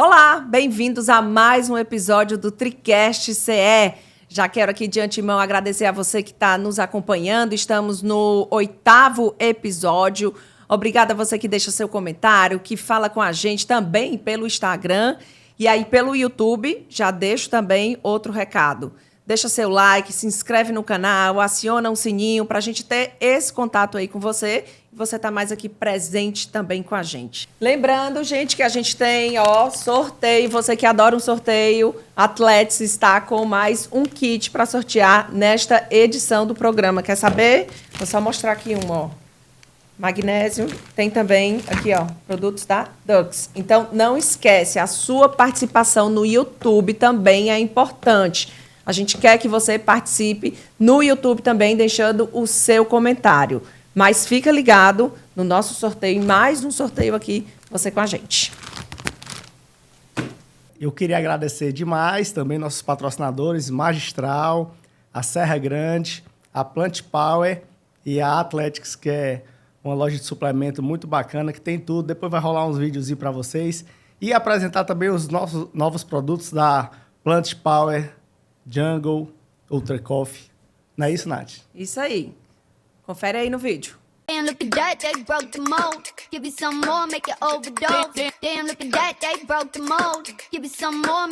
Olá, bem-vindos a mais um episódio do TriCast CE. Já quero aqui de antemão agradecer a você que está nos acompanhando. Estamos no 8º episódio. Obrigada a você que deixa seu comentário, que fala com a gente também pelo Instagram. E aí pelo YouTube, já deixo também outro recado. Deixa seu like, se inscreve no canal, aciona o sininho para a gente ter esse contato aí com você e você tá mais aqui presente também com a gente. Lembrando, gente, que a gente tem, sorteio. Você que adora um sorteio, Atletes está com mais um kit para sortear nesta edição do programa. Quer saber? Vou só mostrar aqui magnésio, tem também aqui, produtos da Dux. Então, não esquece, a sua participação no YouTube também é importante. A gente quer que você participe no YouTube também, deixando o seu comentário. Mas fica ligado no nosso sorteio, mais um sorteio aqui, você com a gente. Eu queria agradecer demais também nossos patrocinadores, Magistral, a Serra Grande, a Plant Power e a Athletics, que é uma loja de suplemento muito bacana, que tem tudo. Depois vai rolar uns vídeos para vocês. E apresentar também os novos produtos da Plant Power, Jungle, Ultra Coffee. Não é isso, Nath? Isso aí. Confere aí no vídeo. Damn, look at that, they broke the mold. Give me some more, make it overdose. Damn, look at that, they broke the mold. Give me some more.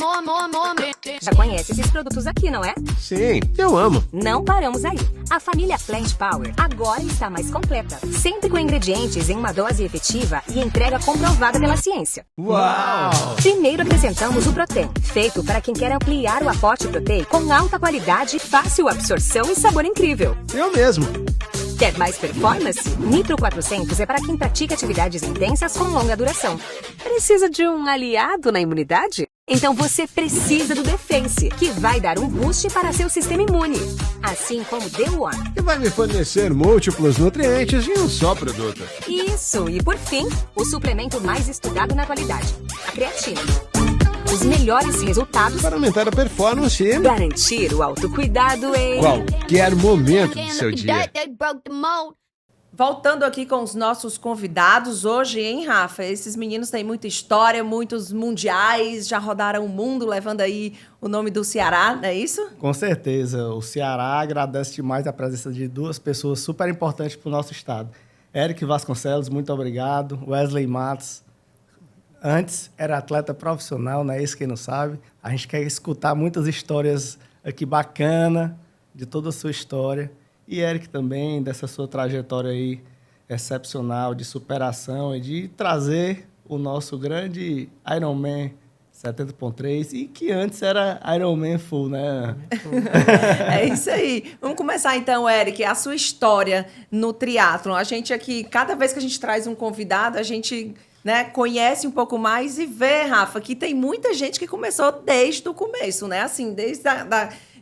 Já conhece esses produtos aqui, não é? Sim, eu amo. Não paramos aí. A família Plant Power agora está mais completa. Sempre com ingredientes em uma dose efetiva e entrega comprovada pela ciência. Uau! Primeiro acrescentamos o Protein, feito para quem quer ampliar o aporte proteico com alta qualidade, fácil absorção e sabor incrível. Eu mesmo. Quer mais performance? Nitro 400 é para quem pratica atividades intensas com longa duração. Precisa de um aliado na imunidade? Então você precisa do Defense, que vai dar um boost para seu sistema imune. Assim como o The One. E vai me fornecer múltiplos nutrientes em um só produto. Isso, e por fim, o suplemento mais estudado na atualidade, a creatina. Os melhores resultados Para aumentar a performance e garantir o autocuidado em qualquer momento do Damn, seu look at dia. that, they broke the mold. Voltando aqui com os nossos convidados hoje, hein, Rafa? Esses meninos têm muita história, muitos mundiais, já rodaram o mundo, levando aí o nome do Ceará, não é isso? Com certeza. O Ceará agradece demais a presença de duas pessoas super importantes para o nosso estado. Eric Vasconcelos, muito obrigado. Wesley Matos. Antes era atleta profissional, não é isso? Quem não sabe. A gente quer escutar muitas histórias aqui bacana de toda a sua história. E Eric também, dessa sua trajetória aí excepcional de superação e de trazer o nosso grande Ironman 70.3 e que antes era Ironman Full, né? É isso aí. Vamos começar então, Eric, a sua história no triatlon. A gente aqui, cada vez que a gente traz um convidado, a gente conhece um pouco mais e vê, Rafa, que tem muita gente que começou desde o começo, né? Assim, desde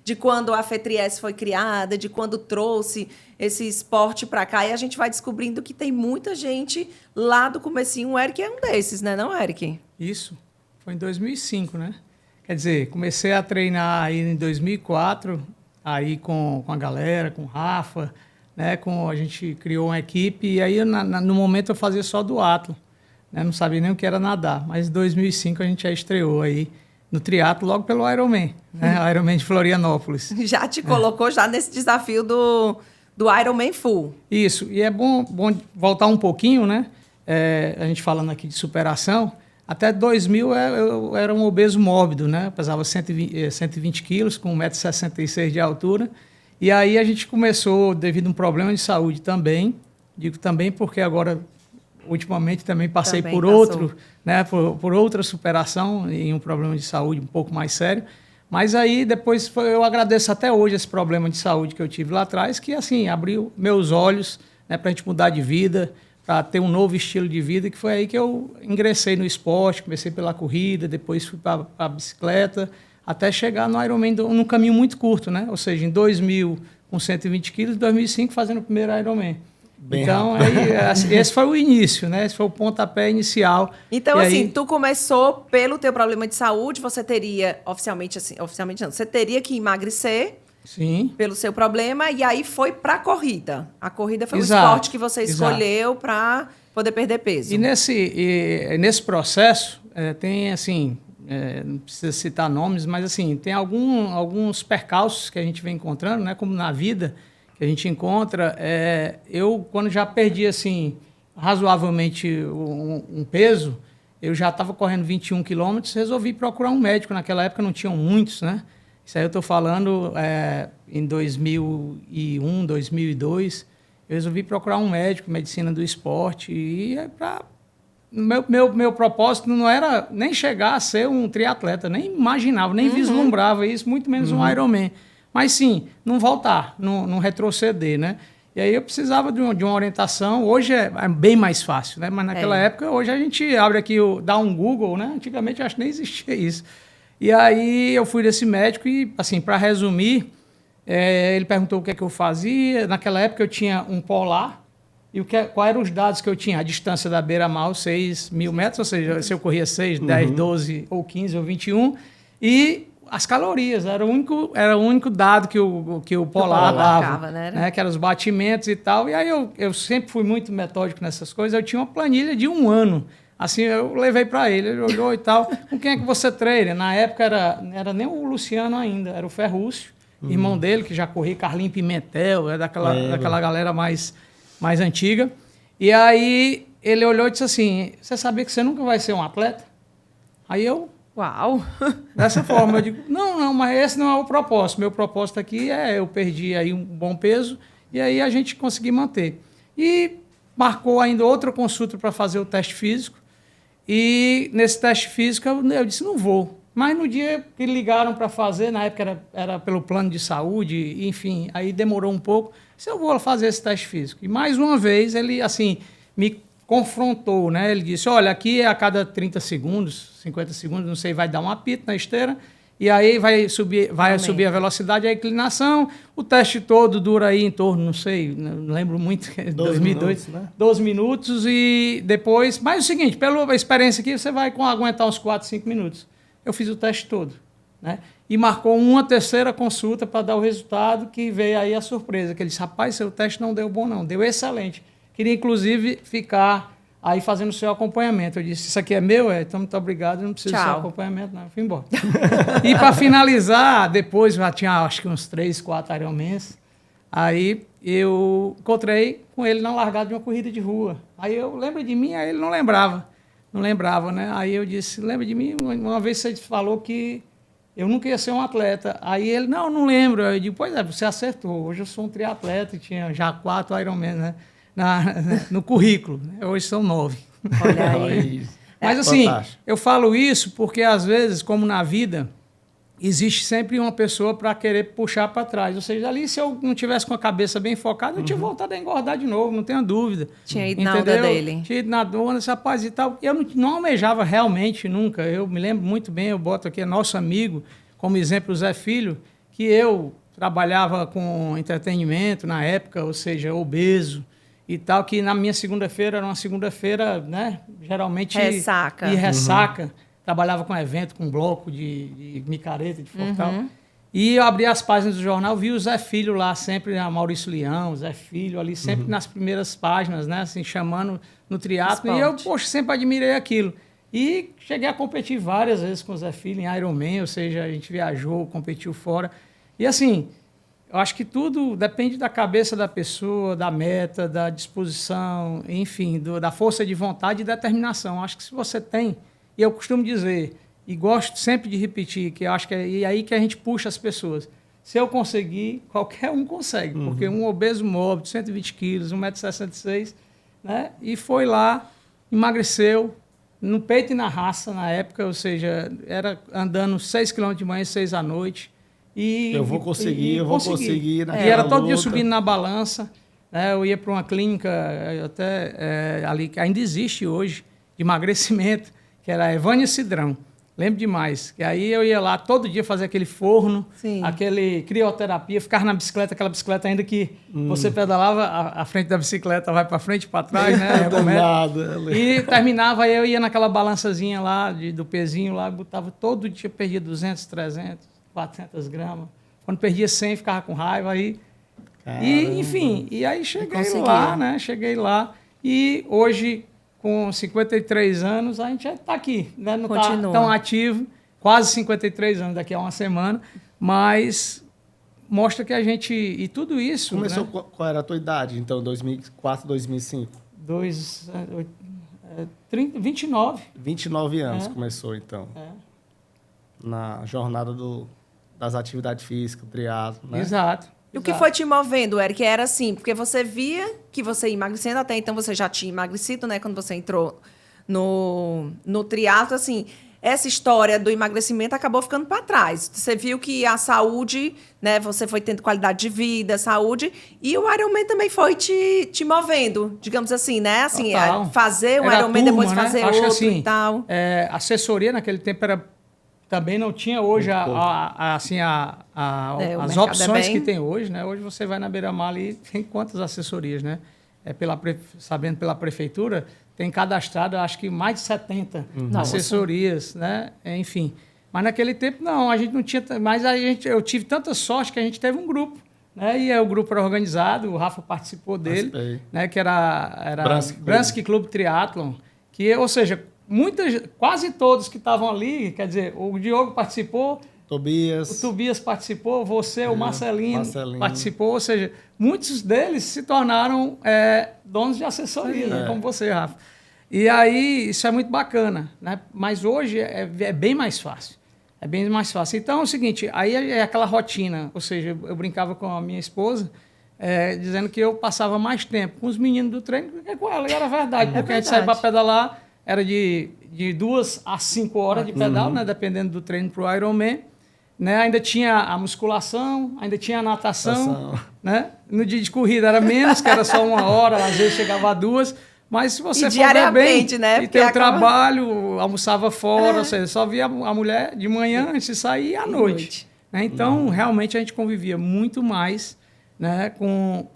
de quando a FETRIES foi criada, de quando trouxe esse esporte para cá, e a gente vai descobrindo que tem muita gente lá do comecinho. O Eric é um desses, né, não, Eric? Isso, foi em 2005, né? Quer dizer, comecei a treinar aí em 2004, aí com a galera, com o Rafa, né? A gente criou uma equipe, e aí no momento eu fazia só duatlo, né? Não sabia nem o que era nadar, mas em 2005 a gente já estreou aí no triatlo logo pelo Ironman, né? O Ironman de Florianópolis. Já te colocou já nesse desafio do Ironman Full. Isso, e é bom voltar um pouquinho, né? A gente falando aqui de superação, até 2000 eu era um obeso mórbido, né? Eu pesava 120 quilos, com 1,66 m de altura, e aí a gente começou, devido a um problema de saúde também, digo também porque agora, ultimamente, também passei Também por passou. outro, né? Por outra superação em um problema de saúde um pouco mais sério. Mas aí depois eu agradeço até hoje esse problema de saúde que eu tive lá atrás, que assim abriu meus olhos, né, para a gente mudar de vida, para ter um novo estilo de vida, que foi aí que eu ingressei no esporte, comecei pela corrida, depois fui para a bicicleta, até chegar no Ironman num caminho muito curto, né? Ou seja, em 2000 com 120 quilos, em 2005 fazendo o primeiro Ironman. Bem então, aí, esse foi o início, né? Esse foi o pontapé inicial. Então, E assim, aí, tu começou pelo teu problema de saúde, você teria, oficialmente não, você teria que emagrecer, Sim. pelo seu problema, e aí foi para a corrida. A corrida foi Exato, o esporte que você exato. escolheu para poder perder peso. E nesse processo, tem assim, não precisa citar nomes, mas assim, tem alguns percalços que a gente vem encontrando, né, como na vida, que a gente encontra. Eu, quando já perdi assim, razoavelmente um peso, eu já estava correndo 21 quilômetros, resolvi procurar um médico. Naquela época não tinham muitos, né? Isso aí eu estou falando em 2001, 2002. Eu resolvi procurar um médico, medicina do esporte, e meu propósito não era nem chegar a ser um triatleta, nem imaginava, nem vislumbrava isso, muito menos um Ironman. Mas sim, não voltar, não retroceder, né? E aí eu precisava de uma orientação. Hoje é bem mais fácil, né? Mas naquela época, hoje a gente abre aqui, dá um Google, né? Antigamente eu acho que nem existia isso. E aí eu fui desse médico e, assim, para resumir, ele perguntou o que é que eu fazia. Naquela época eu tinha um Polar. E quais eram os dados que eu tinha? A distância da beira-mar, 6.000 metros, ou seja, se eu corria 6, 10, 12, ou 15, ou 21. E as calorias, era o único dado que o Polar dava, né? Que eram os batimentos e tal. E aí eu sempre fui muito metódico nessas coisas. Eu tinha uma planilha de 1 ano. Assim, eu levei para ele olhou e tal. Com quem é que você treina? Na época era nem o Luciano ainda, era o Ferrúcio, irmão dele, que já corria, Carlinhos Pimentel, daquela galera mais antiga. E aí ele olhou e disse assim, você sabia que você nunca vai ser um atleta? Aí eu... Uau! Dessa forma, eu digo, não, mas esse não é o propósito. Meu propósito aqui eu perdi aí um bom peso e aí a gente conseguiu manter. E marcou ainda outra consulta para fazer o teste físico. E nesse teste físico eu disse, não vou. Mas no dia que ligaram para fazer, na época era pelo plano de saúde, enfim, aí demorou um pouco. Se eu vou fazer esse teste físico. E mais uma vez ele, assim, me confrontou, né? Ele disse, olha, aqui é a cada 30 segundos, 50 segundos, não sei, vai dar um apito na esteira, e aí vai subir a velocidade, a inclinação, o teste todo dura aí em torno, não sei, não lembro muito, 2002, minutos, né? 12 minutos, e depois... Mas é o seguinte, pela experiência aqui, você vai aguentar uns 4, 5 minutos. Eu fiz o teste todo, né? E marcou uma terceira consulta para dar o resultado, que veio aí a surpresa, que ele disse, rapaz, seu teste não deu bom não, deu excelente. Queria, inclusive, ficar aí fazendo o seu acompanhamento. Eu disse, isso aqui é meu? Então, muito obrigado, não preciso do seu acompanhamento, não. Eu fui embora. E, para finalizar, depois, já tinha, acho que uns 3, 4 Ironmans, aí eu encontrei com ele na largada de uma corrida de rua. Aí eu lembro de mim, aí ele não lembrava, né? Aí eu disse, lembra de mim? Uma vez você falou que eu nunca ia ser um atleta. Aí ele, não lembro. Eu digo, pois é, você acertou. Hoje eu sou um triatleta e tinha já 4 Ironmans, né? No currículo. Hoje são 9. Olha aí. Mas assim, eu falo isso porque às vezes, como na vida, existe sempre uma pessoa para querer puxar para trás. Ou seja, ali se eu não tivesse com a cabeça bem focada, eu tinha voltado a engordar de novo, não tenho dúvida. Tinha ido na onda dele. Tinha ido na onda, esse rapaz e tal. Eu não almejava realmente nunca. Eu me lembro muito bem, eu boto aqui nosso amigo, como exemplo, o Zé Filho, que eu trabalhava com entretenimento na época, ou seja, obeso, e tal, que na minha segunda-feira era uma segunda-feira, né, geralmente... Ressaca. E ressaca. Trabalhava com evento, com bloco de micareta, de fortal. E eu abri as páginas do jornal, vi o Zé Filho lá, sempre, a Maurício Leão, Zé Filho, ali sempre nas primeiras páginas, né, assim, chamando no triatlo. E eu, poxa, sempre admirei aquilo. E cheguei a competir várias vezes com o Zé Filho em Ironman, ou seja, a gente viajou, competiu fora. E assim... Eu acho que tudo depende da cabeça da pessoa, da meta, da disposição, enfim, da força de vontade e determinação. Eu acho que se você tem, e eu costumo dizer, e gosto sempre de repetir, que eu acho que é aí que a gente puxa as pessoas. Se eu conseguir, qualquer um consegue, porque um obeso móvel, de 120 quilos, 1,66 m, né, e foi lá, emagreceu, no peito e na raça na época, ou seja, era andando 6 km de manhã e 6 à noite. Eu vou conseguir. E era todo dia subindo na balança. Né? Eu ia para uma clínica ali, que ainda existe hoje, de emagrecimento, que era a Evânia Cidrão. Lembro demais. E aí eu ia lá todo dia fazer aquele forno, aquele crioterapia, ficar na bicicleta, aquela bicicleta ainda que você pedalava, a frente da bicicleta vai para frente e para trás, né? E terminava, aí eu ia naquela balançazinha lá, do pezinho lá, botava todo dia, perdia 200, 300. 400 gramas, Quando perdia 100, ficava com raiva aí. Caramba. E, enfim, e aí conseguiu. lá, né? Cheguei lá e hoje, com 53 anos, a gente está aqui, né? Não está Continua. tão ativo, quase 53 anos, daqui a uma semana, mas mostra que a gente, e tudo isso... Começou, né? qual era a tua idade, então, 2004, 2005? 29. 29 anos É. começou, então. É. Na jornada das atividades físicas, triatlo, né? Exato. E o que foi te movendo, Eric? Era assim, porque você via que você ia emagrecendo, até então você já tinha emagrecido, né? Quando você entrou no triatlo, assim, essa história do emagrecimento acabou ficando para trás. Você viu que a saúde, né? Você foi tendo qualidade de vida, saúde, e o Ironman também foi te movendo, digamos assim, né? Assim, Total. fazer um Era Ironman, turma, depois né? fazer Acho outro assim, e tal. Assessoria naquele tempo também não tinha hoje Muito pouco. O as mercado opções é que bem- tem hoje, né? Hoje você vai na Beira-Mar ali, tem quantas assessorias, né? Sabendo pela prefeitura, tem cadastrado, acho que mais de 70 assessorias, né? Enfim. Mas naquele tempo, não, a gente não tinha... Mas eu tive tanta sorte que a gente teve um grupo, né? E o grupo era organizado, o Rafa participou dele, Participei. né? Que era Bransky Bransky Clube Triathlon, ou seja, quase todos que estavam ali, quer dizer, o Diogo participou, o Tobias. Tobias participou, você, o Marcelinho Marcelinho. participou, ou seja, muitos deles se tornaram donos de assessoria, como você, Rafa. E aí, isso é muito bacana, né? Mas hoje é bem mais fácil. É bem mais fácil. Então, é o seguinte, aí é aquela rotina, ou seja, eu brincava com a minha esposa, dizendo que eu passava mais tempo com os meninos do treino do que com ela, e era verdade, porque a gente saía para pedalar, era de 2 a 5 horas de pedal, né? Dependendo do treino para o Ironman. Né? Ainda tinha a musculação, ainda tinha a natação. Né? No dia de corrida era menos, que era só 1 hora, às vezes chegava a 2. Mas se você E for ver bem, diariamente, né? e Porque ter o acaba- trabalho, almoçava fora, ou seja, só via a mulher de manhã antes de sair e à noite. Né? Então, realmente, a gente convivia muito mais, né, com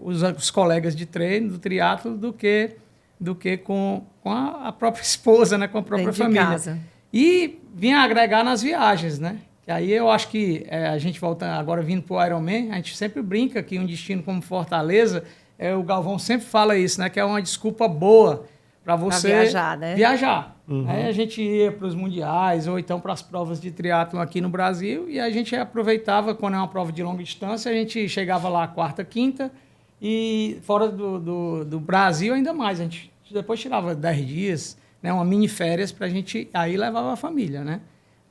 os colegas de treino, do triatlo, do que com a própria esposa, né, com a própria Dentro de família. casa. E vinha agregar nas viagens, né? Que aí eu acho que a gente volta agora vindo para o Ironman, a gente sempre brinca que um destino como Fortaleza, o Galvão sempre fala isso, né? Que é uma desculpa boa para você viajar, né? viajar. Aí a gente ia para os mundiais ou então para as provas de triatlon aqui no Brasil e a gente aproveitava, quando é uma prova de longa distância, a gente chegava lá quarta, quinta e fora do Brasil ainda mais. A gente depois tirava 10 dias, né, uma mini férias para a gente... Aí levava a família, né?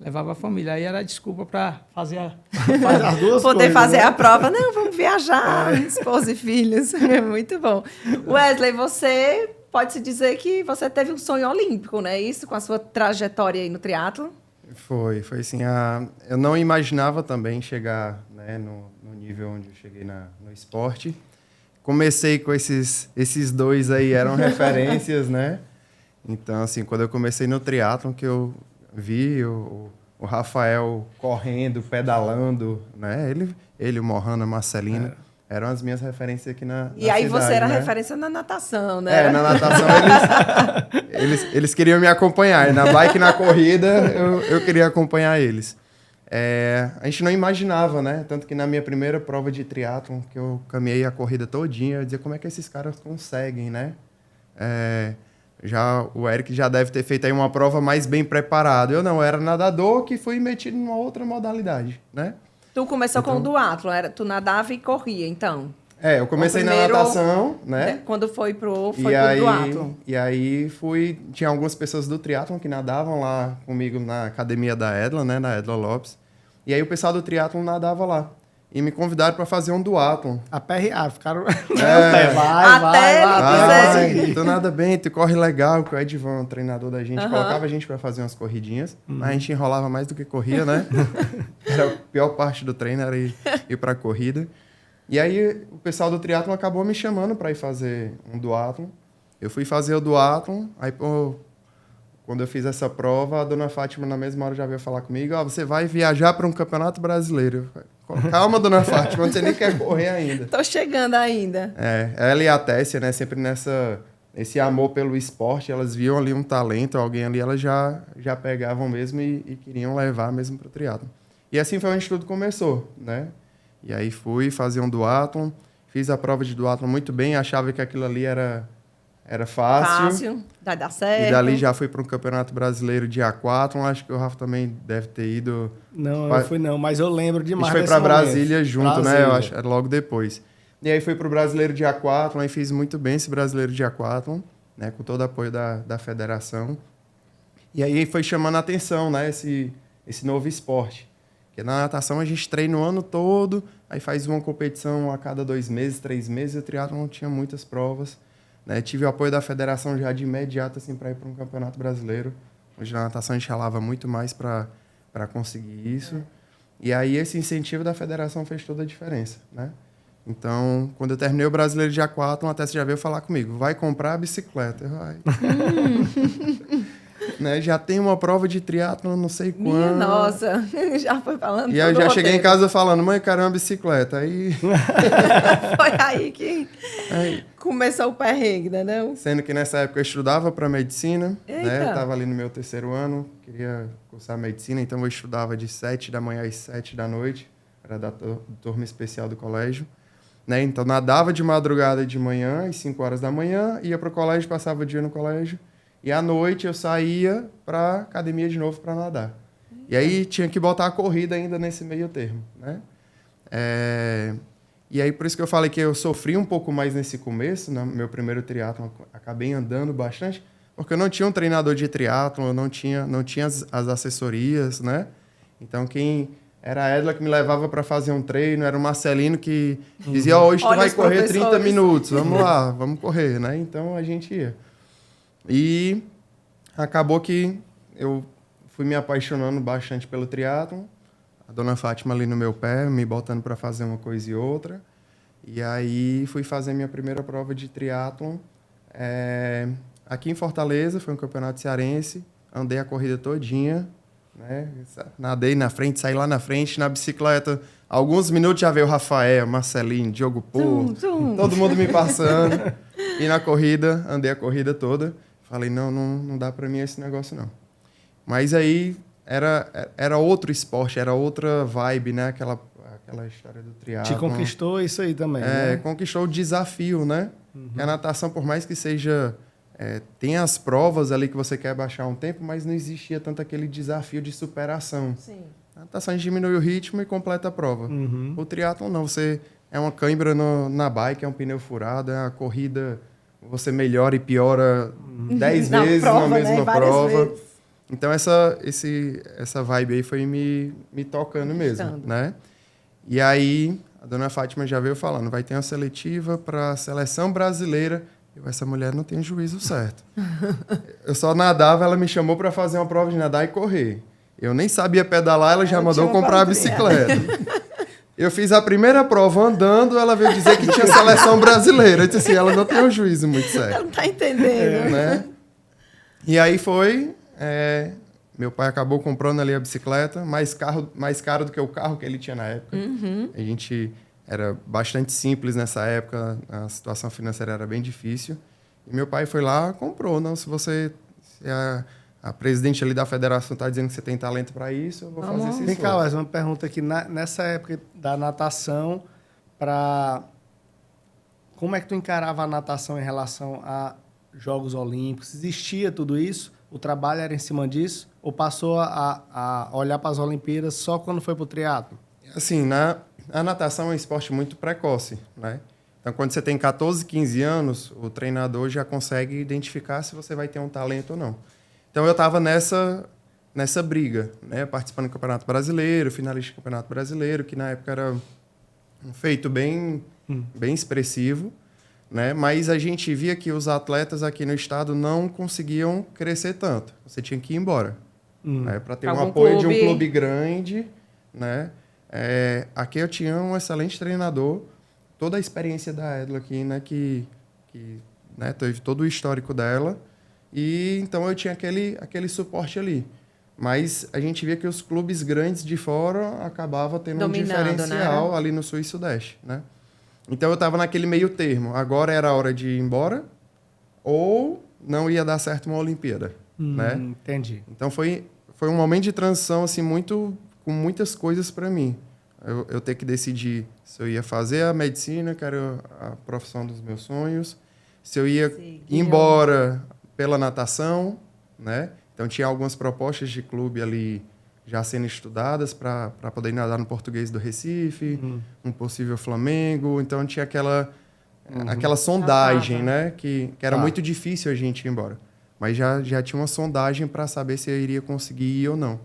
Levava a família. Aí era a desculpa para fazer Faz as duas Poder coisas, fazer né? a prova. Não, vamos viajar, esposa e filhos. É muito bom. Wesley, você pode-se dizer que você teve um sonho olímpico, né? Isso, com a sua trajetória aí no triatlo. Foi assim, eu não imaginava também chegar, né, no nível onde eu cheguei no esporte. Comecei com esses dois aí, eram referências, né? Então, assim, quando eu comecei no triatlon, que eu vi o Rafael correndo, pedalando, né? Ele o Mohana, a Marcelina, eram as minhas referências aqui na E aí cidade, você era né? referência na natação, né? Na natação eles queriam me acompanhar. E na bike e na corrida eu queria acompanhar eles. A gente não imaginava, né? Tanto que na minha primeira prova de triatlon, que eu caminhei a corrida todinha, eu dizia como é que esses caras conseguem, né? O Eric já deve ter feito aí uma prova mais bem preparado. Eu não, era nadador que fui metido numa outra modalidade, né? Tu começou com o duatlo, tu nadava e corria, então. Eu comecei primeiro, na natação, né? Quando foi pro aí, duatlo. E aí tinha algumas pessoas do triatlon que nadavam lá comigo na academia da Edla, né? Na Edla Lopes. E aí o pessoal do triatlon nadava lá. E me convidaram para fazer um duatlon. Aperrear, ficaram... Até vai. Assim, tu nada bem, tu corre legal, que o Edvan, o treinador da gente, colocava a gente para fazer umas corridinhas, mas a gente enrolava mais do que corria, né? Era a pior parte do treino, era ir para corrida. E aí o pessoal do triatlon acabou me chamando para ir fazer um duatlon. Eu fui fazer o duatlon, aí quando eu fiz essa prova, a dona Fátima na mesma hora já veio falar comigo, você vai viajar para um campeonato brasileiro. Eu falei, calma, dona Fátima, você nem quer correr ainda. Tô chegando ainda. Ela e a Tessia, né, sempre esse amor pelo esporte, elas viam ali um talento, alguém ali, elas já pegavam mesmo e queriam levar mesmo para o triatlon. E assim foi onde tudo começou, né? E aí fui fazer um duatlon, fiz a prova de duatlon muito bem, achava que aquilo ali era fácil. Vai dar certo. E dali já fui para um campeonato brasileiro de aquatlon, acho que o Rafa também deve ter ido. Não, eu fui não, mas eu lembro A demais. gente foi para Brasília junto, né? Eu acho, Brasília. era logo depois. E aí fui para o brasileiro de aquatlon, aí fiz muito bem esse brasileiro de aquatlon, né? Com todo o apoio da federação. E aí foi chamando a atenção, né? Esse novo esporte. Porque na natação a gente treina o ano todo, aí faz uma competição a cada 2 meses, 3 meses, e o triatlon não tinha muitas provas. Né? Tive o apoio da federação já de imediato assim, para ir para um campeonato brasileiro. Hoje na natação a gente ralava muito mais para conseguir isso. E aí esse incentivo da federação fez toda a diferença. Né? Então, quando eu terminei o brasileiro de aquatlon, até você já veio falar comigo, vai comprar a bicicleta. Vai. Né? Já tem uma prova de triatlon, não sei quando. Minha nossa, já foi falando. E aí eu todo já o cheguei em roteiro. casa falando, mãe, quero uma bicicleta. Aí, Foi aí que começou o perrengue, né? Não? sendo que nessa época eu estudava para medicina, Eita. né? Eu estava ali no meu 3º ano, queria cursar medicina, então eu estudava de 7 da manhã às 7 da noite, era da turma especial do colégio. Né? Então nadava de madrugada e de manhã, às 5 horas da manhã, ia para o colégio, passava o dia no colégio, e à noite eu saía para academia de novo para nadar. E aí tinha que botar a corrida ainda nesse meio termo, né? E aí por isso que eu falei que eu sofri um pouco mais nesse começo, no meu primeiro triatlon, acabei andando bastante, porque eu não tinha um treinador de triatlon, eu não tinha as assessorias, né? Então quem era a Edla que me levava para fazer um treino, era o Marcelino que dizia, hoje tu Olha vai os correr 30 professores. minutos, vamos lá, vamos correr, né? Então a gente ia. E acabou que eu fui me apaixonando bastante pelo triatlon. A dona Fátima ali no meu pé, me botando para fazer uma coisa e outra. E aí fui fazer minha primeira prova de triatlon aqui em Fortaleza, foi um campeonato cearense. Andei a corrida todinha, né? Nadei na frente, saí lá na frente, na bicicleta. Alguns minutos já veio o Rafael, Marcelinho, Diogo Porto, todo mundo me passando. E na corrida, andei a corrida toda. Falei, não dá para mim esse negócio, não. Mas aí era outro esporte, era outra vibe, né? Aquela história do triatlon. Te conquistou isso aí também, né? Conquistou o desafio, né? E a natação, por mais que seja... tem as provas ali que você quer baixar um tempo, mas não existia tanto aquele desafio de superação. Sim. A natação a gente diminui o ritmo e completa a prova. O triatlon não, você é uma cãibra na bike, é um pneu furado, é uma corrida, você melhora e piora 10 Na vezes prova, na mesma né? Várias prova. vezes. Então essa vibe aí foi me tocando mesmo, Conquistando. né? E aí a dona Fátima já veio falando, vai ter uma seletiva para a seleção brasileira. Essa mulher não tem juízo certo. Eu só nadava, ela me chamou para fazer uma prova de nadar e correr. Eu nem sabia pedalar, ela já mandou comprar a bicicleta. Eu fiz a primeira prova andando, ela veio dizer que tinha seleção brasileira. Eu disse assim, ela não tem um juízo muito Ela certo. não tá entendendo. Né? E aí foi... meu pai acabou comprando ali a bicicleta, mais caro do que o carro que ele tinha na época. A gente era bastante simples nessa época, a situação financeira era bem difícil. E meu pai foi lá, comprou. Não, se a presidente ali da federação está dizendo que você tem talento para isso, eu vou fazer esse Vem cá, esforço. Wes, uma pergunta aqui. Nessa época da natação, como é que tu encarava a natação em relação a Jogos Olímpicos? Existia tudo isso? O trabalho era em cima disso? Ou passou a olhar para as Olimpíadas só quando foi para o triatlo? Assim, a natação é um esporte muito precoce, né? Então, quando você tem 14, 15 anos, o treinador já consegue identificar se você vai ter um talento ou não. Então, eu estava nessa briga, né? Participando do Campeonato Brasileiro, finalista do Campeonato Brasileiro, que na época era um feito bem expressivo, né? Mas a gente via que os atletas aqui no estado não conseguiam crescer tanto. Você tinha que ir embora, né? Para ter um Algum apoio de um clube. clube grande, né? Aqui eu tinha um excelente treinador, toda a experiência da Edla aqui, né? Que né, teve todo o histórico dela. E então eu tinha aquele suporte ali. Mas a gente via que os clubes grandes de fora acabavam tendo Dominando, um diferencial né? ali no Sul e Sudeste, né? Então eu estava naquele meio termo. Agora era a hora de ir embora ou não ia dar certo uma Olimpíada, né? Entendi. Então foi um momento de transição assim muito com muitas coisas para mim. Eu ter que decidir se eu ia fazer a medicina, que era a profissão dos meus sonhos, se eu ia ir embora pela natação, né? Então, tinha algumas propostas de clube ali já sendo estudadas para poder nadar no Português do Recife, um possível Flamengo. Então, tinha aquela sondagem, né? Que era muito difícil a gente ir embora. Mas já tinha uma sondagem para saber se eu iria conseguir ir ou não.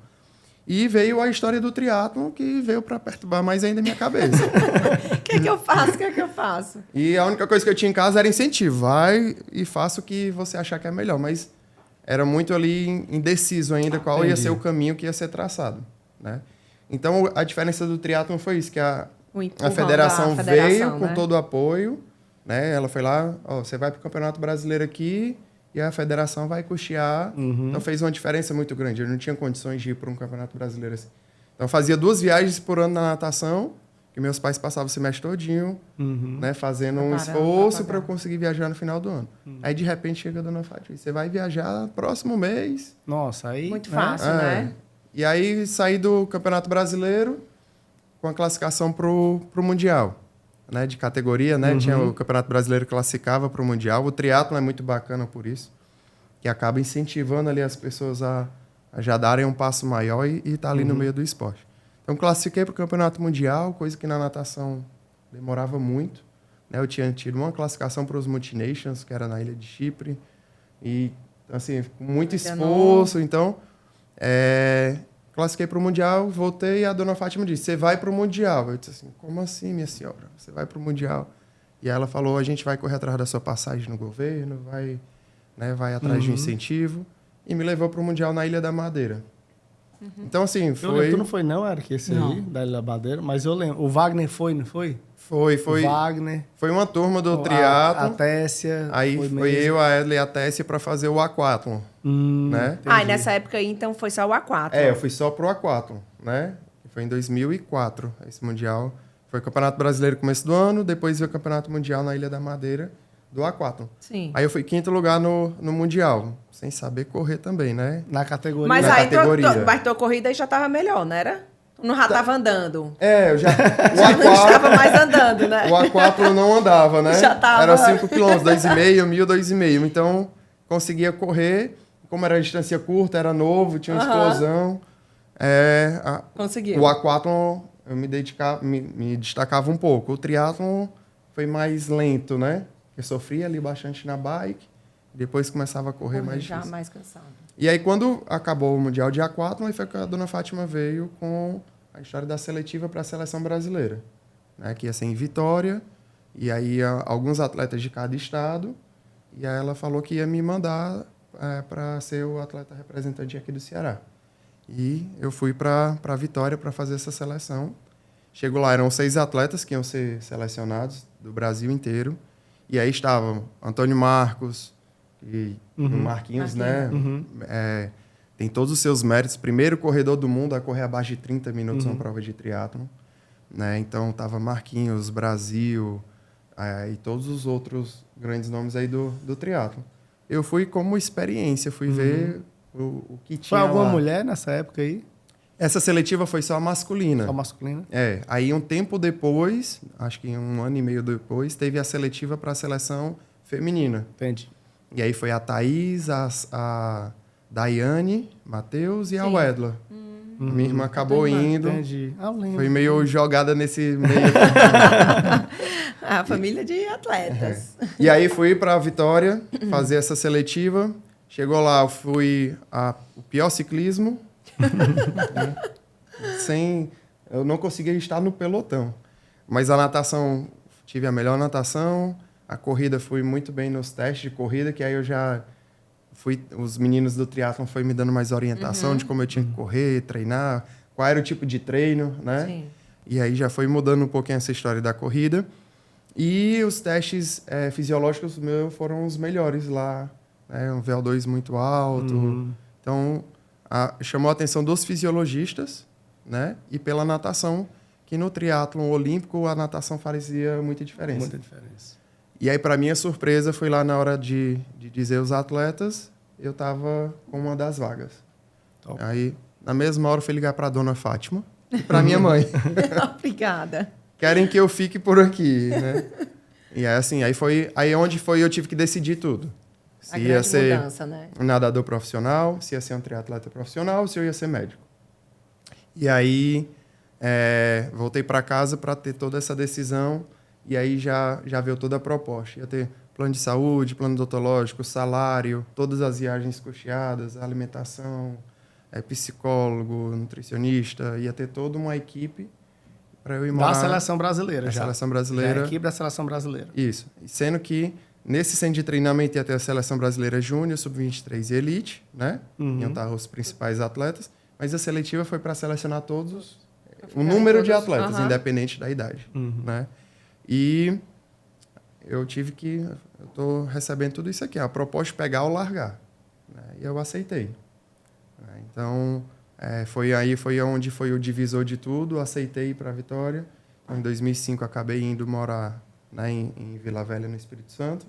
E veio a história do triatlon, que veio para perturbar mais ainda a minha cabeça. O que é que eu faço? O que é que eu faço? E a única coisa que eu tinha em casa era incentivo. Vai e faça o que você achar que é melhor. Mas era muito ali indeciso ainda qual ia ser o caminho que ia ser traçado, né? Então, a diferença do triatlon foi isso, que a federação veio com todo o apoio, né? Ela foi lá, você vai para o Campeonato Brasileiro aqui e a federação vai custear. Então, fez uma diferença muito grande. Eu não tinha condições de ir para um Campeonato Brasileiro assim. Então, eu fazia 2 viagens por ano na natação, que meus pais passavam o semestre todinho, né, fazendo um esforço para eu conseguir viajar no final do ano. Aí, de repente, chega a dona Fátima, você vai viajar próximo mês. Nossa, aí... Muito fácil, né? E aí, saí do Campeonato Brasileiro com a classificação pro Mundial, né, de categoria, né? Tinha o Campeonato Brasileiro que classificava para o Mundial. O triatlon é muito bacana por isso, que acaba incentivando ali as pessoas a já darem um passo maior e estar ali no meio do esporte. Então, classifiquei para o Campeonato Mundial, coisa que na natação demorava muito, né? Eu tinha tido uma classificação para os Multinations, que era na ilha de Chipre, e, assim, com muito esforço. Então, classifiquei para o Mundial, voltei e a dona Fátima disse, você vai para o Mundial. Eu disse assim, como assim, minha senhora? Você vai para o Mundial? E ela falou, a gente vai correr atrás da sua passagem no governo, vai atrás de um incentivo, e me levou para o Mundial na Ilha da Madeira. Então, assim, foi... Tu não foi não, Eric, esse aí, da Ilha da Madeira, mas eu lembro. O Wagner foi, não foi? Foi. O Wagner. Foi uma turma do triatlon. A Tessia. Aí foi eu, a Edley e a Tessia para fazer o aquatlon, né? E nessa época aí, então, foi só o aquatlon. Eu fui só pro aquatlon, né? Foi em 2004, esse Mundial. Foi o Campeonato Brasileiro no começo do ano, depois veio o Campeonato Mundial na Ilha da Madeira, do aquatlon. Sim. Aí eu fui 5º lugar no Mundial, sem saber correr também, né? Na categoria. Mas na aí categoria. mas tua corrida aí já tava melhor, não era? Tu não já tava andando. Eu já... Não estava mais andando, né? O aquatlon não andava, né? Já tava... Era 5 quilômetros, 2,5, 1.000, 2,5. Então, conseguia correr. Como era distância curta, era novo, tinha uma explosão. Conseguiu. O aquatlon, eu me destacava um pouco. O triatlon foi mais lento, né? Eu sofria ali bastante na bike. Depois começava a correr mais já difícil. mais cansado. E aí, quando acabou o Mundial de Aquatlon, aí foi que a dona Fátima veio com a história da seletiva para a seleção brasileira, né? Que ia ser em Vitória, e aí alguns atletas de cada estado, e aí ela falou que ia me mandar para ser o atleta representante aqui do Ceará. E eu fui para Vitória para fazer essa seleção. Chego lá, eram 6 atletas que iam ser selecionados do Brasil inteiro, e aí estavam Antônio Marcos, e o Marquinhos, né? Tem todos os seus méritos. Primeiro corredor do mundo a correr abaixo de 30 minutos numa prova de triatlon, né? Então, tava Marquinhos, Brasil, e todos os outros grandes nomes aí do triatlon. Eu fui como experiência, fui ver o que tinha. Foi alguma lá. mulher nessa época aí? Essa seletiva foi só masculina. Só masculina? Aí um tempo depois, acho que 1 ano e meio depois, teve a seletiva para a seleção feminina. Entendi. E aí foi a Thaís, a Daiane, Matheus e a Wedla. Minha irmã acabou indo. Entendi. Foi meio jogada nesse meio. A família de atletas. E aí fui para Vitória fazer essa seletiva. Chegou lá, eu fui o pior ciclismo. Eu não conseguia estar no pelotão. Mas a natação, tive a melhor natação. A corrida, fui muito bem nos testes de corrida, que aí eu já fui... Os meninos do triatlon foram me dando mais orientação de como eu tinha que correr, treinar, qual era o tipo de treino, né? Sim. E aí já foi mudando um pouquinho essa história da corrida. E os testes fisiológicos meus foram os melhores lá, né? Um VO2 muito alto. Então, chamou a atenção dos fisiologistas, né? E pela natação, que no triatlon olímpico a natação fazia muita diferença. Muita diferença. E aí, para minha surpresa, foi lá na hora de dizer os atletas, eu estava com uma das vagas. Top. Aí, na mesma hora, eu fui ligar para a dona Fátima, e para minha mãe. Obrigada. Querem que eu fique por aqui, né? E aí, assim, aí onde foi eu tive que decidir tudo. A Se ia grande ser mudança, né? um nadador profissional, se ia ser um triatleta profissional, se eu ia ser médico. E aí, voltei para casa para ter toda essa decisão, e aí já veio toda a proposta. Ia ter plano de saúde, plano odontológico, salário, todas as viagens custeadas, alimentação, psicólogo, nutricionista, ia ter toda uma equipe para eu ir morar... Da seleção brasileira da já. seleção brasileira. Da equipe da seleção brasileira. Isso. Sendo que nesse centro de treinamento ia ter a seleção brasileira júnior, sub-23 e elite, né? Iam estar os principais atletas. Mas a seletiva foi para selecionar todos, o número de atletas, independente da idade, né? E eu tive que... Eu estou recebendo tudo isso aqui, a proposta de pegar ou largar, né? E eu aceitei. Então, foi onde foi o divisor de tudo, aceitei ir para a Vitória. Então, em 2005, acabei indo morar, né, em Vila Velha, no Espírito Santo,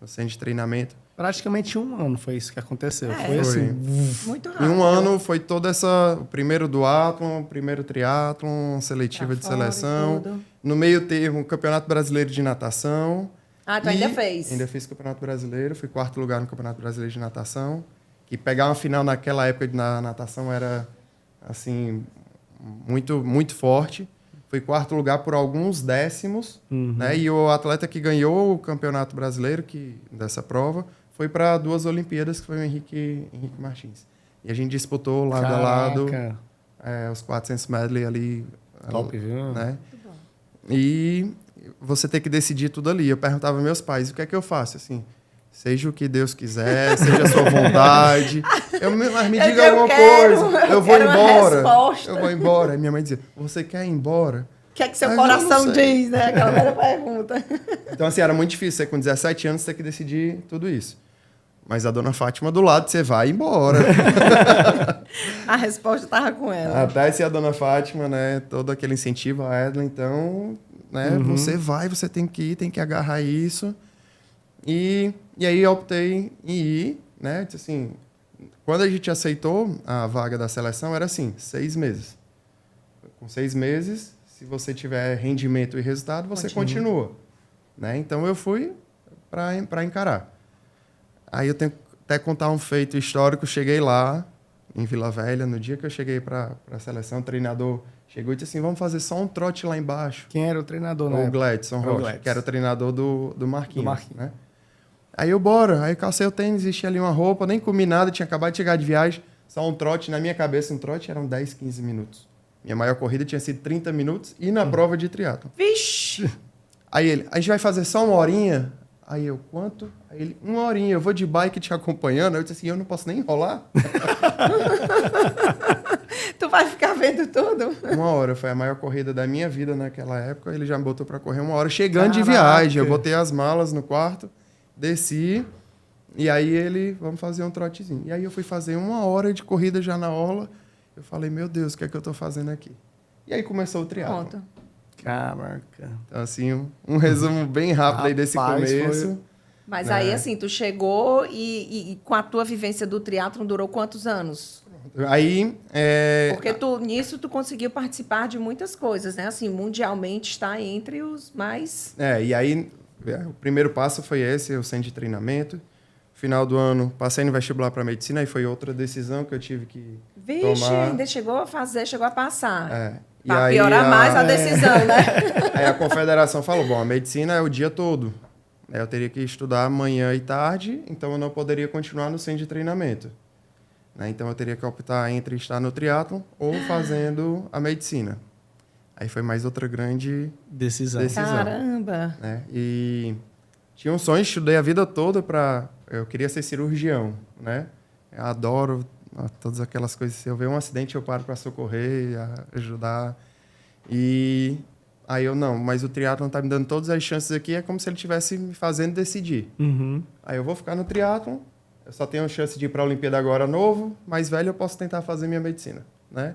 no centro de treinamento. Praticamente um ano foi isso que aconteceu. Foi Foi. assim. Muito rápido. Em um ano foi toda o primeiro duatlon, o primeiro triatlon, seletiva de fora e seleção. tudo. No meio termo, o Campeonato Brasileiro de Natação. Ah, tu ainda fez? Ainda fiz Campeonato Brasileiro, fui 4º lugar no Campeonato Brasileiro de Natação. E pegar uma final naquela época na natação era, assim, muito, muito forte. Fui 4º lugar por alguns décimos, né? E o atleta que ganhou o Campeonato Brasileiro dessa prova foi para 2 Olimpíadas, que foi o Henrique Martins. E a gente disputou lado a lado os 400 medley ali. Top, viu? Né? E você tem que decidir tudo ali. Eu perguntava aos meus pais, o que é que eu faço? Assim, seja o que Deus quiser, seja a sua vontade. Mas me diga alguma coisa. Eu vou embora. Eu vou embora. Aí minha mãe dizia, você quer ir embora? O que é que seu coração diz, né? Aquela velha pergunta. Então, assim, era muito difícil. Você, com 17 anos, ter que decidir tudo isso. Mas a dona Fátima do lado, você vai embora. A resposta estava com ela. Até se a dona Fátima, né? Todo aquele incentivo a Edna. Então, né? Você vai, você tem que ir, tem que agarrar isso. E aí eu optei em ir, né? Assim, quando a gente aceitou a vaga da seleção, era assim, 6 meses. Com 6 meses, se você tiver rendimento e resultado, você continua. Né? Então, eu fui para encarar. Aí eu tenho que até contar um feito histórico. Cheguei lá, em Vila Velha, no dia que eu cheguei para a seleção, o treinador chegou e disse assim, vamos fazer só um trote lá embaixo. Quem era o treinador, né? O Gladson Rocha, que era o treinador do Marquinhos. Né? Aí eu, bora. Aí eu calcei o tênis, vesti ali uma roupa, nem comi nada, tinha acabado de chegar de viagem. Só um trote, na minha cabeça, um trote eram 10, 15 minutos. Minha maior corrida tinha sido 30 minutos e na prova de triatlon. Vixe! Aí ele, a gente vai fazer só 1 horinha? Aí eu, quanto? Aí ele, 1 horinha, eu vou de bike te acompanhando. Aí eu disse assim, eu não posso nem enrolar? Tu vai ficar vendo tudo? 1 hora, foi a maior corrida da minha vida naquela época. Ele já me botou para correr 1 hora, chegando de viagem. Eu botei as malas no quarto, desci, e aí ele, vamos fazer um trotezinho. E aí eu fui fazer 1 hora de corrida já na orla. Eu falei, meu Deus, o que é que eu tô fazendo aqui? E aí começou o triatlon. Pronto. Caraca. Então, assim, um resumo bem rápido aí desse começo. Mas aí, assim, tu chegou e com a tua vivência do triatlon durou quantos anos? Aí... Porque nisso tu conseguiu participar de muitas coisas, né? Assim, mundialmente está entre os mais... E aí, o primeiro passo foi esse, o centro de treinamento. Final do ano, passei no vestibular para medicina, aí foi outra decisão que eu tive que tomar. Ainda chegou a passar. E para aí piorar mais a decisão, né? Aí a confederação falou, bom, a medicina é o dia todo. Eu teria que estudar manhã e tarde, então eu não poderia continuar no centro de treinamento. Então eu teria que optar entre estar no triatlon ou fazendo a medicina. Aí foi mais outra grande decisão. Caramba! E tinha um sonho, estudei a vida toda eu queria ser cirurgião, né? Eu adoro todas aquelas coisas. Se eu ver um acidente, eu paro para socorrer, ajudar. E aí eu, não, mas o triatlon tá me dando todas as chances aqui, é como se ele estivesse me fazendo decidir. Aí eu vou ficar no triatlon, eu só tenho a chance de ir para a Olimpíada agora novo, mais velho eu posso tentar fazer minha medicina, né?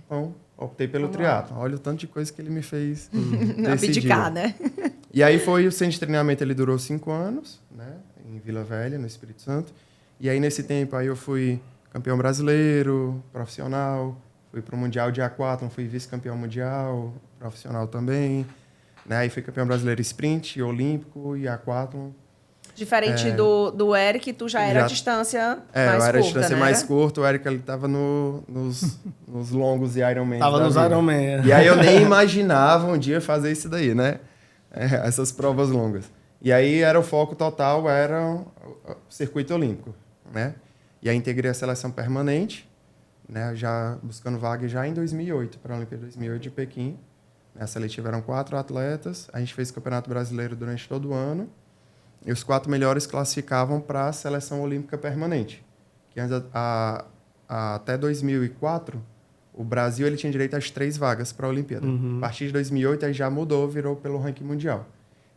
Então, optei pelo triatlon. Olha o tanto de coisa que ele me fez abdicar, né? E aí foi o centro de treinamento, ele durou 5 anos, né? Em Vila Velha, no Espírito Santo. E aí, nesse tempo, aí eu fui campeão brasileiro, profissional, Fui para o Mundial de aquatlon, fui vice-campeão mundial, profissional também. Né? Aí fui campeão brasileiro sprint, olímpico e aquatlon. Diferente do Eric, tu já era a distância mais curta, eu era a distância né? mais curta, o Eric ele tava nos longos e Ironman. Tava nos Ironman. E aí eu nem imaginava um dia fazer isso daí, né? Essas provas longas. E aí era o foco total, era o circuito olímpico, né? E aí integrei a seleção permanente, né? Já buscando vaga já em 2008, para a Olimpíada 2008 de Pequim. A seletiva eram 4 atletas, a gente fez o Campeonato Brasileiro durante todo o ano. E os 4 melhores classificavam para a seleção olímpica permanente. Que até 2004, o Brasil ele tinha direito às 3 vagas para a Olimpíada. A partir de 2008, aí já mudou, virou pelo ranking mundial.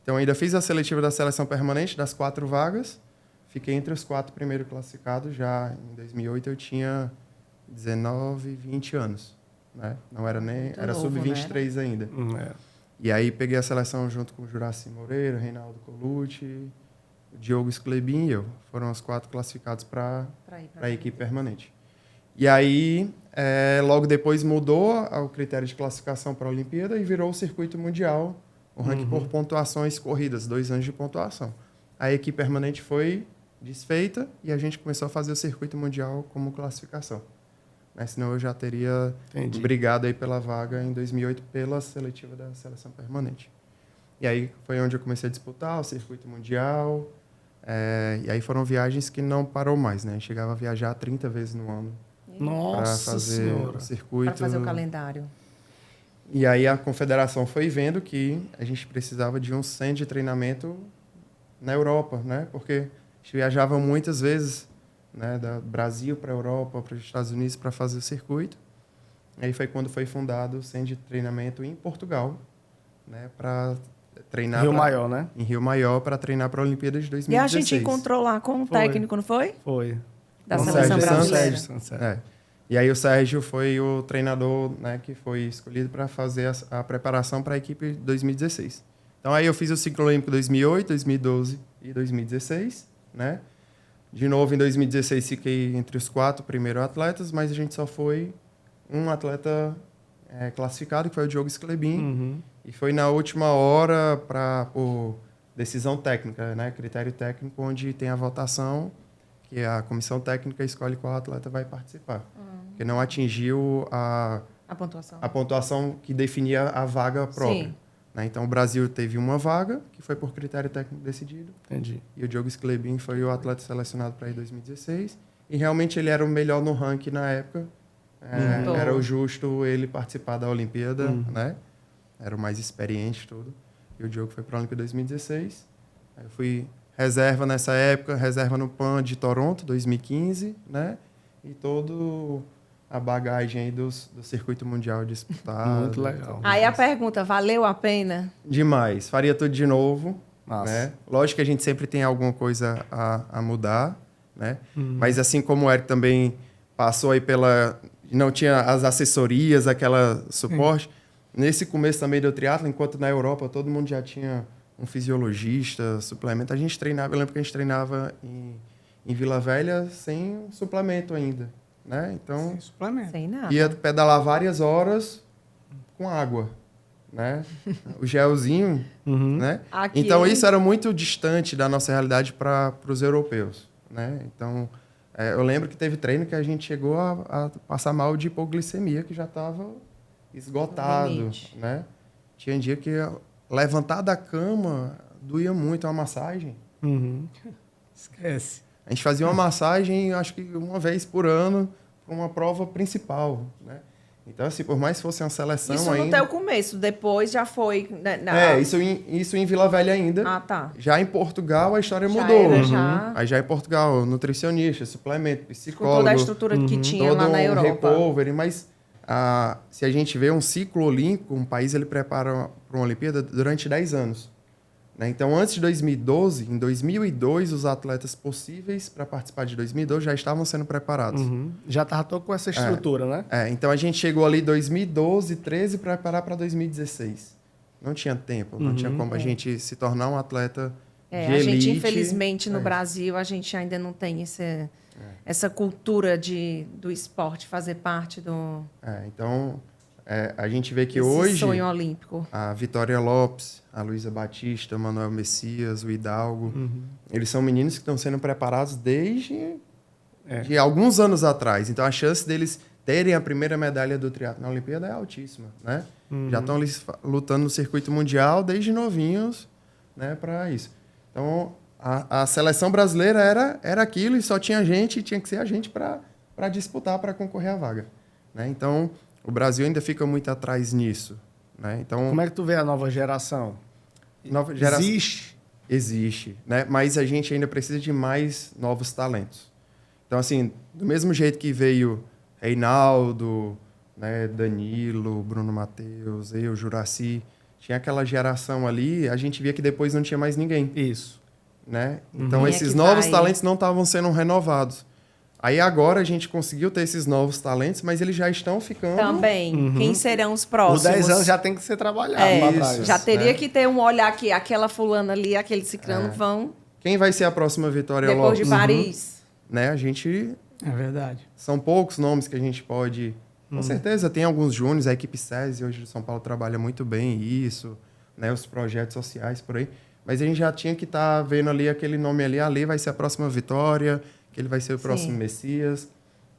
Então, ainda fiz a seletiva da seleção permanente, das 4 vagas. Fiquei entre os 4 primeiros classificados. Já em 2008, eu tinha 19, 20 anos. Né? Não era nem... Muito era novo, sub-23 ainda. E aí peguei a seleção junto com o Juraci Moreira, Reinaldo Colucci, o Diogo Sclebin e eu. Foram os 4 classificados para a equipe permanente. E aí, logo depois mudou o critério de classificação para a Olimpíada e virou o circuito mundial, o ranking por pontuações corridas, 2 anos de pontuação. A equipe permanente foi desfeita e a gente começou a fazer o circuito mundial como classificação. Né? Senão eu já teria brigado aí pela vaga em 2008 pela seletiva da seleção permanente. E aí foi onde eu comecei a disputar o circuito mundial. E aí foram viagens que não parou mais, né? Eu chegava a viajar 30 vezes no ano. Nossa para fazer Senhora. o circuito. Para fazer o calendário. E aí a confederação foi vendo que a gente precisava de um centro de treinamento na Europa, né? Porque a gente viajava muitas vezes, né, do Brasil para a Europa, para os Estados Unidos, para fazer o circuito. Aí foi quando foi fundado o centro de treinamento em Portugal, né, para treinar... Rio Maior, né? Em Rio Maior, para treinar para a Olimpíada de 2016. E a gente encontrou lá com um técnico, não foi? Foi. Da Com seleção Sérgio brasileira. Sérgio. E aí o Sérgio foi o treinador, né, que foi escolhido para fazer a preparação para a equipe de 2016. Então aí eu fiz o ciclo olímpico 2008, 2012 e 2016, né? De novo, em 2016, fiquei entre os 4 primeiros atletas, mas a gente só foi um atleta classificado, que foi o Diogo Sclebin. E foi na última hora, por decisão técnica, né? Critério técnico, onde tem a votação, que a comissão técnica escolhe qual atleta vai participar. Porque não atingiu a pontuação que definia a vaga própria. Sim. Né? Então, o Brasil teve uma vaga, que foi por critério técnico decidido. Entendi. E o Diogo Sclebin foi o atleta selecionado para ir em 2016. E realmente ele era o melhor no ranking na época. Era o justo ele participar da Olimpíada, né? Era o mais experiente tudo. E o Diogo foi para a Olimpíada 2016. Aí eu fui reserva nessa época, reserva no PAN de Toronto, 2015, né? E todo a bagagem aí do circuito mundial disputado. Muito legal. Aí a pergunta, valeu a pena? Demais. Faria tudo de novo. Massa. Né? Lógico que a gente sempre tem alguma coisa a mudar, né? Mas assim como o Eric também passou aí não tinha as assessorias, aquela suporte. Nesse começo também do triatlo, enquanto na Europa todo mundo já tinha um fisiologista, suplemento, a gente treinava, eu lembro que a gente treinava em Vila Velha sem suplemento ainda, né? Então, Sem suplemento. Sem nada. ia pedalar várias horas com água, né? O gelzinho, né? Aqui- Então, isso era muito distante da nossa realidade para os europeus, né? Então, eu lembro que teve treino que a gente chegou a passar mal de hipoglicemia, que já estava esgotado, Limite. né? Tinha dia que levantar da cama doía muito, uma massagem. Esquece. A gente fazia uma massagem, acho que uma vez por ano, para uma prova principal, né? Então, assim, por mais que fosse uma seleção Isso no ainda... teu começo, depois já foi... Né, isso em Vila Velha ainda. Ah, tá. Já em Portugal, a história Já mudou. era, já. Aí já em Portugal, nutricionista, suplemento, Com psicólogo... toda a estrutura que tinha todo lá na um Europa. recovery, mas se a gente vê um ciclo olímpico, um país ele prepara para uma Olimpíada durante 10 anos. Né? Então, antes de 2012, em 2002, os atletas possíveis para participar de 2012 já estavam sendo preparados. Já estava todo com essa estrutura, né? Então, a gente chegou ali em 2012, 13 para preparar para 2016. Não tinha tempo, não tinha como a gente se tornar um atleta É, de a gente, elite. infelizmente, no É. Brasil, a gente ainda não tem essa cultura do esporte fazer parte do Então, a gente vê que desse hoje sonho olímpico. a Vitória Lopes, a Luísa Batista, o Manuel Messias, o Hidalgo, eles são meninos que estão sendo preparados desde de alguns anos atrás. Então, a chance deles terem a primeira medalha do triatlo na Olimpíada é altíssima, né? Já estão ali lutando no circuito mundial desde novinhos, né, para isso. Então, a seleção brasileira era aquilo e só tinha gente, tinha que ser a gente para disputar, para concorrer à vaga, né? Então, o Brasil ainda fica muito atrás nisso, né? Então, Como é que tu vê a nova geração? nova geração Existe? existe, né? Mas a gente ainda precisa de mais novos talentos. Então, assim, do mesmo jeito que veio Reinaldo, né, Danilo, Bruno Matheus, eu, Juraci, tinha aquela geração ali, a gente via que depois não tinha mais ninguém, Isso. né? Então, Quem é esses que novos vai? talentos não estavam sendo renovados. Aí agora a gente conseguiu ter esses novos talentos, mas eles já estão ficando... Também. Quem serão os Os próximos? 10 anos já tem que ser trabalhado É, pra Isso. trás. já teria né? que ter um olhar aqui. Aquela fulana ali, aquele ciclano vão Quem vai ser a próxima Vitória depois de Lopes? Paris. Né? A gente... É verdade. São poucos nomes que a gente pode... Com certeza, tem alguns júniores, a equipe SESI hoje de São Paulo trabalha muito bem isso, né? Os projetos sociais por aí. Mas a gente já tinha que estar vendo ali aquele nome ali vai ser a próxima Vitória, que ele vai ser o próximo Messias.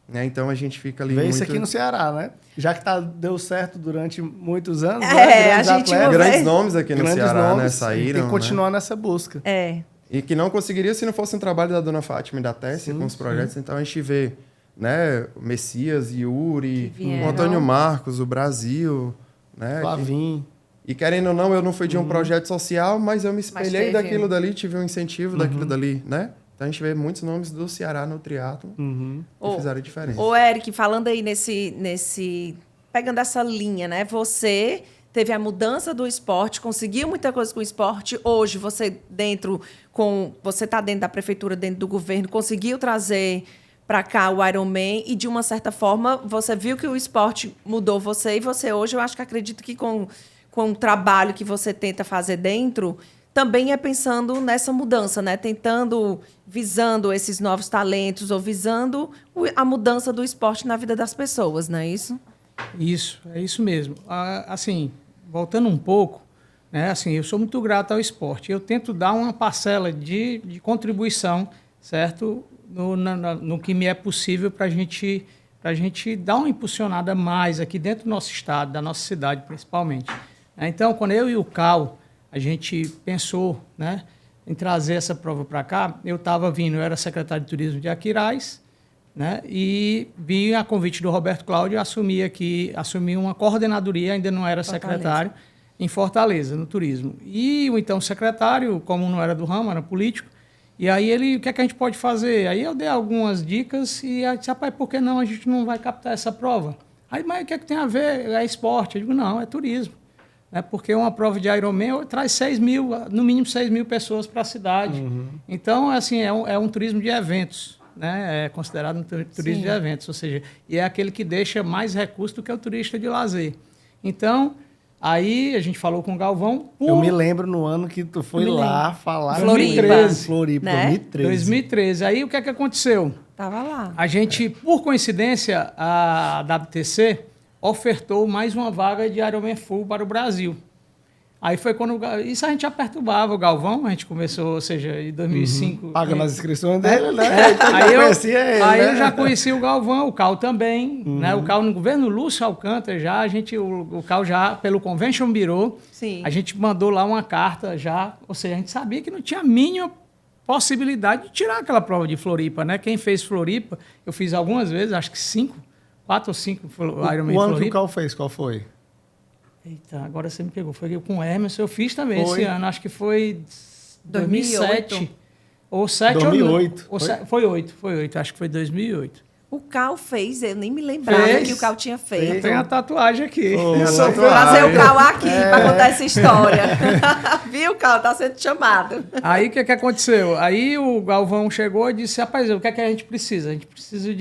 Né? Então a gente fica ali Vê muito... isso aqui no Ceará, né? Já que deu certo durante muitos anos, É, né? a Grandes gente atletas, Grandes nomes aqui no grandes Ceará, nomes, né? e Saíram, tem que né? continuar nessa busca. É. E que não conseguiria se não fosse um trabalho da dona Fátima e da Tessia com os projetos. Então a gente vê, né, o Messias, Yuri, Que vieram. o Antônio Marcos, o Brasil, né? Flavinho. E querendo ou não, eu não fui de um projeto social, mas eu me espelhei teve. daquilo dali, tive um incentivo daquilo dali, né? Então a gente vê muitos nomes do Ceará no triatlo que fizeram a diferença. Ô, Eric, falando aí pegando essa linha, né? Você teve a mudança do esporte, conseguiu muita coisa com o esporte. Hoje, você tá dentro da prefeitura, dentro do governo, conseguiu trazer para cá o Ironman e, de uma certa forma, você viu que o esporte mudou você e você hoje, eu acho que acredito que com o trabalho que você tenta fazer dentro, também é pensando nessa mudança, né? Visando esses novos talentos ou visando a mudança do esporte na vida das pessoas, não é isso? Isso, é isso mesmo. Assim, voltando um pouco, né, assim, eu sou muito grato ao esporte. Eu tento dar uma parcela de contribuição, certo? No que me é possível para a gente dar uma impulsionada mais aqui dentro do nosso estado, da nossa cidade principalmente. Então, quando eu e o Cal, a gente pensou, né, em trazer essa prova para cá, eu era secretário de turismo de Aquiraz, né, e vim a convite do Roberto Cláudio assumi uma coordenadoria, ainda não era secretário, em Fortaleza, no turismo. E o então secretário, como não era do ramo, era político, e aí o que é que a gente pode fazer? Aí eu dei algumas dicas e aí disse, rapaz, por que não a gente não vai captar essa prova? Aí, mas o que é que tem a ver? É esporte? Eu digo, não, é turismo. Porque uma prova de Ironman traz 6 mil, no mínimo 6 mil pessoas para a cidade. Então, assim, é um turismo de eventos, né? É considerado um turismo de eventos, ou seja, e é aquele que deixa mais recurso do que o turista de lazer. Então, aí a gente falou com o Galvão. Eu me lembro no ano que tu foi lá falar... Floripa. Floripa, Né? 2013. Aí o que é que aconteceu? Tava lá. A gente, por coincidência, a WTC ofertou mais uma vaga de Ironman Full para o Brasil. Aí foi quando... Isso a gente já perturbava o Galvão, a gente começou, ou seja, em 2005... Pagando as inscrições dele, né? Então Aí já conhecia ele, aí né? eu já conheci o Galvão, o Cal também, né? O Cal no governo Lúcio Alcântara já, o Cal já, pelo Convention Bureau, Sim. a gente mandou lá uma carta já, ou seja, a gente sabia que não tinha a mínima possibilidade de tirar aquela prova de Floripa, né? Quem fez Floripa, eu fiz algumas vezes, acho que 4 ou 5 Ironman O ano que o Floripa. Cal fez, qual foi? Eita, agora você me pegou. Foi com o Emerson, eu fiz também Foi. esse ano, acho que foi 2008. 2007. Ou 7 2008, ou foi? não. Foi 8, acho que foi 2008. O Cal fez, eu nem me lembrava Fez. que o Cal tinha feito. Tem a tatuagem aqui. Vou trazer o Cal aqui para contar essa história. Viu, Cal? Tá sendo chamado. Aí o que aconteceu? Aí o Galvão chegou e disse, rapaz, o que é que a gente precisa? A gente precisa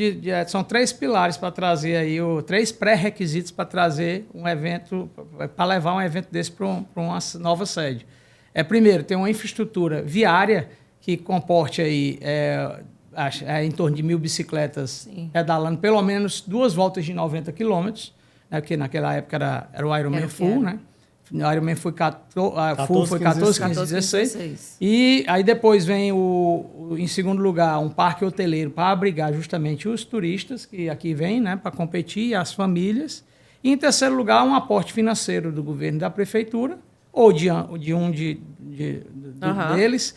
são 3 pilares para trazer aí, 3 pré-requisitos para trazer um evento, para levar um evento desse para uma nova sede. primeiro, ter uma infraestrutura viária que comporte aí em torno de 1.000 bicicletas pedalando pelo menos 2 voltas de 90 quilômetros, né, porque naquela época era o Ironman Full, né? O Ironman foi 14, 15, 16. E aí depois vem, em segundo lugar, um parque hoteleiro para abrigar justamente os turistas que aqui vêm, né, para competir, e as famílias. E em terceiro lugar, um aporte financeiro do governo e da prefeitura, ou de um deles,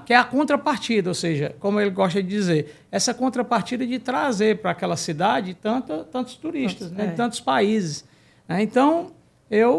que é a contrapartida, ou seja, como ele gosta de dizer, essa contrapartida de trazer para aquela cidade tantos turistas, né, de tantos países. Né? Então,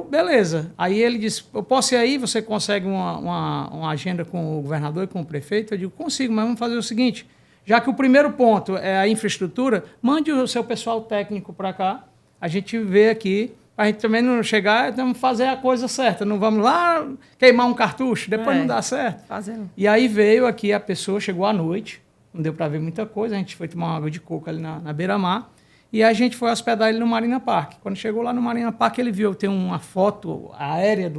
beleza. Aí ele disse, eu posso ir aí, você consegue uma agenda com o governador e com o prefeito? Eu digo, consigo, mas vamos fazer o seguinte, já que o primeiro ponto é a infraestrutura, mande o seu pessoal técnico para cá, a gente vê aqui, para a gente também não chegar, vamos fazer a coisa certa, não vamos lá queimar um cartucho, depois não dá certo. Fazendo. E aí veio aqui a pessoa, chegou à noite, não deu para ver muita coisa, a gente foi tomar uma água de coco ali na beira-mar, e a gente foi hospedar ele no Marina Park. Quando chegou lá no Marina Park, ele viu, tem uma foto aérea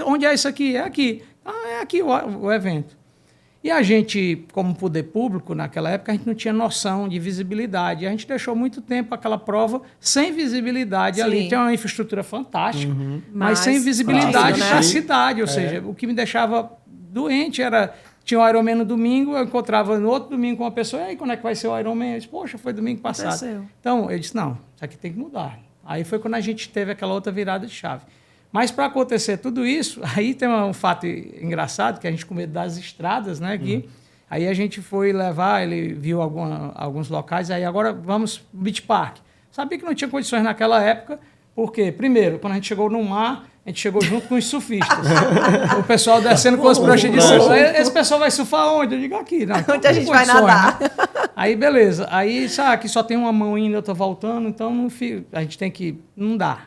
onde é isso aqui? É aqui. É aqui o evento. E a gente, como poder público, naquela época, a gente não tinha noção de visibilidade. A gente deixou muito tempo aquela prova sem visibilidade ali. Tem uma infraestrutura fantástica, mas sem visibilidade para a cidade. Ou seja, o que me deixava doente era... Tinha o Ironman no domingo, eu encontrava no outro domingo com uma pessoa, e aí, quando é que vai ser o Ironman? Eu disse, poxa, foi domingo passado. Aconteceu. Então, eu disse, não, isso aqui tem que mudar. Aí foi quando a gente teve aquela outra virada de chave. Mas para acontecer tudo isso, aí tem um fato engraçado, que a gente com medo das estradas, né, aqui. Aí a gente foi levar, ele viu alguns locais, aí agora vamos no Beach Park. Sabia que não tinha condições naquela época, porque, primeiro, quando a gente chegou no mar, a gente chegou junto com os surfistas. O pessoal descendo com as pranchas de surf. Esse pessoal vai surfar onde? Eu digo, aqui. Não, onde a gente vai nadar. Né? Aí, beleza. Aí, sabe, aqui só tem uma mão indo, eu tô voltando, então a gente tem que... Não dá.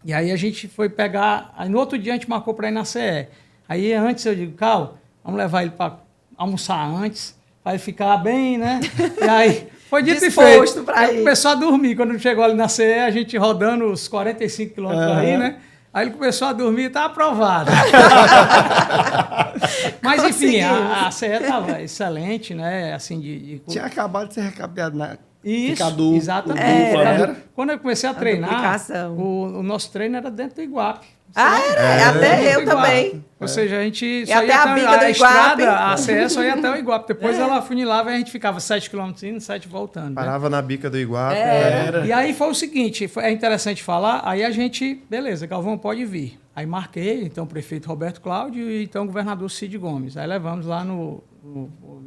E aí a gente foi pegar... Aí no outro dia a gente marcou para ir na CE. Aí antes eu digo, Cal, vamos levar ele para almoçar antes, para ele ficar bem, né? E aí... Foi dito e feito. Aí começou a dormir. Quando chegou ali na CE, a gente rodando os 45 quilômetros aí, né? Aí ele começou a dormir e tá aprovado. Mas, enfim, a CE estava excelente, né? Assim, Tinha acabado de ser recapeado na... Isso, exatamente. Quando eu comecei a treinar, o nosso treino era dentro do Iguape. Era? Até eu também. Ou seja, a gente só ia até a estrada, a CE só ia até o Iguape. Depois ela funilava e a gente ficava 7 km indo, 7 voltando. Parava na bica do Iguape. E aí foi o seguinte, é interessante falar, aí a gente, beleza, Galvão pode vir. Aí marquei, então, o prefeito Roberto Cláudio e então o governador Cid Gomes. Aí levamos lá no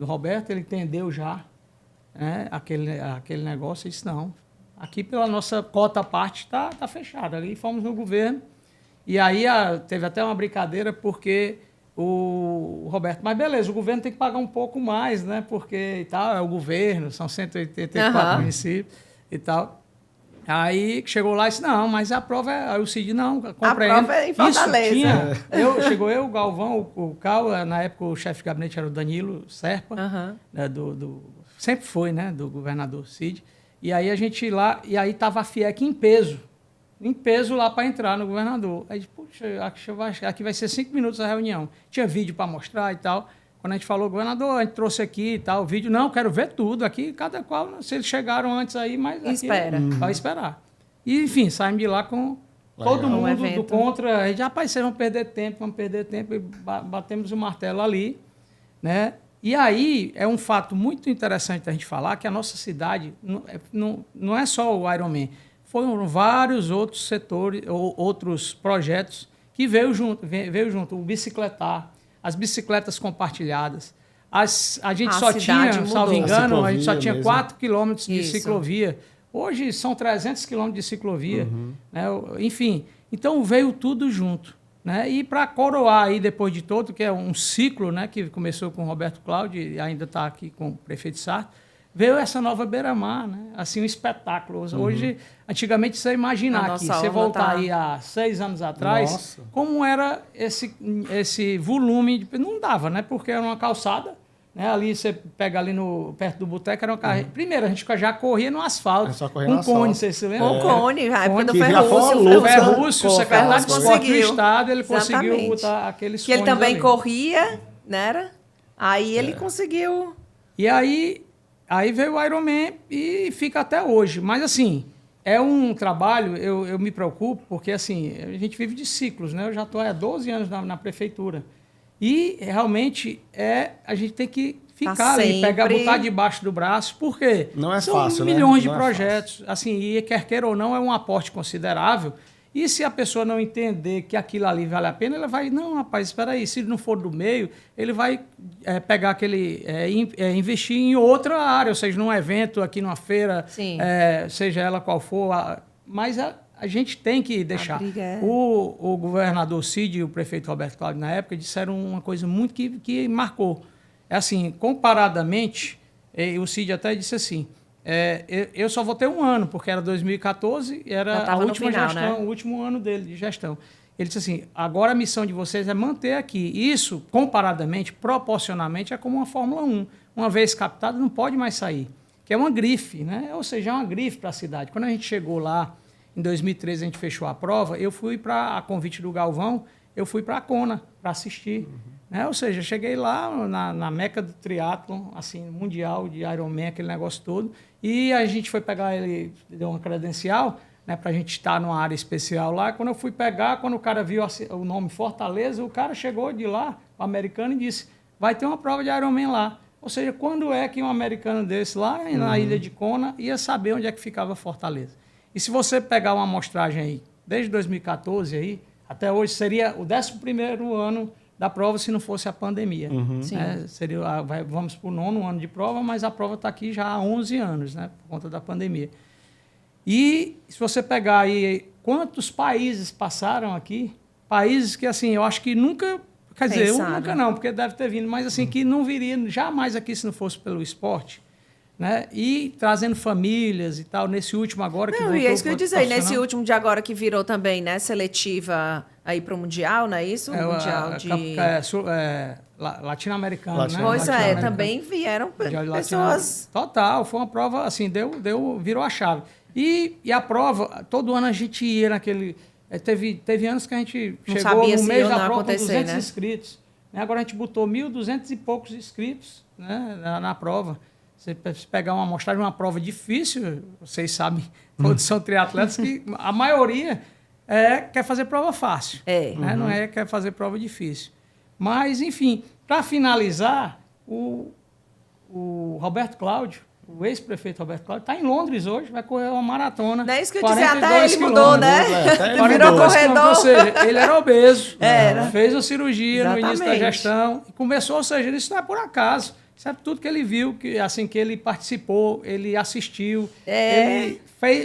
Roberto, ele entendeu já, né, aquele negócio, e disse, não, aqui pela nossa cota à parte está fechada. Aí fomos no governo, e aí teve até uma brincadeira, porque o Roberto, mas beleza, o governo tem que pagar um pouco mais, né, porque e tal, é o governo, são 184 municípios e tal. Aí chegou lá e disse, não, mas a prova é... Aí o Cid, não, compreendo. A prova é em Fortaleza. Chegou eu, o Galvão, o Cal, na época o chefe de gabinete era o Danilo Serpa, né, sempre foi, né, do governador Cid. E aí a gente lá, e aí estava a FIEC em peso lá para entrar no governador. Aí, puxa, aqui vai ser 5 minutos a reunião. Tinha vídeo para mostrar e tal. Quando a gente falou, governador, a gente trouxe aqui e tal, o vídeo, não, quero ver tudo aqui, cada qual, se eles chegaram antes aí, mas vai esperar. E, enfim, saímos de lá com todo mundo do contra. A gente, rapaz, vocês vão perder tempo, e batemos o martelo ali, né? E aí, é um fato muito interessante da gente falar que a nossa cidade não é só o Ironman, foram vários outros setores, ou outros projetos que veio junto, o bicicletar, as bicicletas compartilhadas. A gente só tinha, salvo engano, a gente só tinha 4 quilômetros de ciclovia. Hoje são 300 quilômetros de ciclovia. Né? Enfim, então veio tudo junto. Né? E para coroar aí, depois de todo, que é um ciclo, né, que começou com o Roberto Cláudio e ainda está aqui com o prefeito Sarto, veio essa nova beira-mar, né? Assim, um espetáculo. Hoje, antigamente, você imaginar aqui, você voltar aí há 6 anos atrás, como era esse volume, não dava, né? Porque era uma calçada, né? Ali você pega ali perto do boteco, era uma carreira. Primeiro, a gente já corria no asfalto. Só corria com no cone, asfalto. você se lembra? Com cone, a época do Que já foi uma Ferrúcio. luta. O Ferrúcio, o secretário de esporte do conseguiu. estado, ele conseguiu Exatamente. botar aqueles Que ele cones também ali. corria, né? Era? Aí ele conseguiu. E aí veio o Ironman e fica até hoje. Mas, assim, é um trabalho, eu me preocupo, porque, assim, a gente vive de ciclos, né? Eu já estou há 12 anos na prefeitura. E, realmente, a gente tem que ficar ali, botar debaixo do braço, porque Não é são fácil, né? milhões de Não é projetos. Assim, e quer queira ou não, é um aporte considerável. E se a pessoa não entender que aquilo ali vale a pena, ela vai, não, rapaz, espera aí, se ele não for do meio, ele vai pegar investir em outra área, ou seja, num evento, aqui numa feira, Sim. Seja ela qual for. Mas a gente tem que deixar. O governador Cid e o prefeito Roberto Cláudio, na época, disseram uma coisa muito que marcou. É assim, comparadamente, o Cid até disse assim, eu só vou ter um ano, porque era 2014, era a última final, gestão, né? o último ano dele de gestão. Ele disse assim, agora a missão de vocês é manter aqui. Isso, comparadamente, proporcionalmente, é como uma Fórmula 1. Uma vez captado, não pode mais sair. Que é uma grife, né? Ou seja, é uma grife para a cidade. Quando a gente chegou lá, em 2013, a gente fechou a prova, eu fui a convite do Galvão, eu fui para a Kona para assistir. Né? Ou seja, cheguei lá na meca do triatlon, assim, mundial de Ironman, aquele negócio todo, e a gente foi pegar ele, deu uma credencial, né, para a gente estar numa área especial lá. Quando eu fui pegar, quando o cara viu o nome Fortaleza, o cara chegou de lá, o americano, e disse, vai ter uma prova de Ironman lá. Ou seja, quando é que um americano desse lá, na ilha de Kona, ia saber onde é que ficava Fortaleza? E se você pegar uma amostragem aí, desde 2014 aí, até hoje, seria o 11º ano da prova se não fosse a pandemia. Né? Seria, vamos para o 9º ano de prova, mas a prova está aqui já há 11 anos, né, por conta da pandemia. E se você pegar aí quantos países passaram aqui, países que, assim, eu acho que nunca, quer dizer, nunca não, porque deve ter vindo, mas assim, que não viria jamais aqui se não fosse pelo esporte. Né? E trazendo famílias e tal, nesse último agora que voltou. E é isso que eu ia dizer, nesse último de agora que virou também, né, seletiva aí para o Mundial, não é isso? Mundial latino-americano, né? Pois também vieram pessoas. Total, foi uma prova, assim, virou a chave. E a prova, todo ano a gente ia naquele... Teve anos que a gente não chegou sabia no se mês da prova com 200 né? inscritos. Né? Agora a gente botou 1.200 e poucos inscritos, né, na prova. Você pegar uma amostragem, uma prova difícil, vocês sabem, todos são triatletas, que a maioria quer fazer prova fácil. Né? Não quer fazer prova difícil. Mas, enfim, para finalizar, o Roberto Cláudio, o ex-prefeito Roberto Cláudio, está em Londres hoje, vai correr uma maratona. Não é isso que eu ia dizer, até ele mudou, né? Ele virou corredor. Ou seja, ele era obeso, fez a cirurgia Exatamente. no início da gestão, e começou, ou seja, isso não é por acaso. Sabe tudo que ele viu, que ele participou, ele assistiu, ele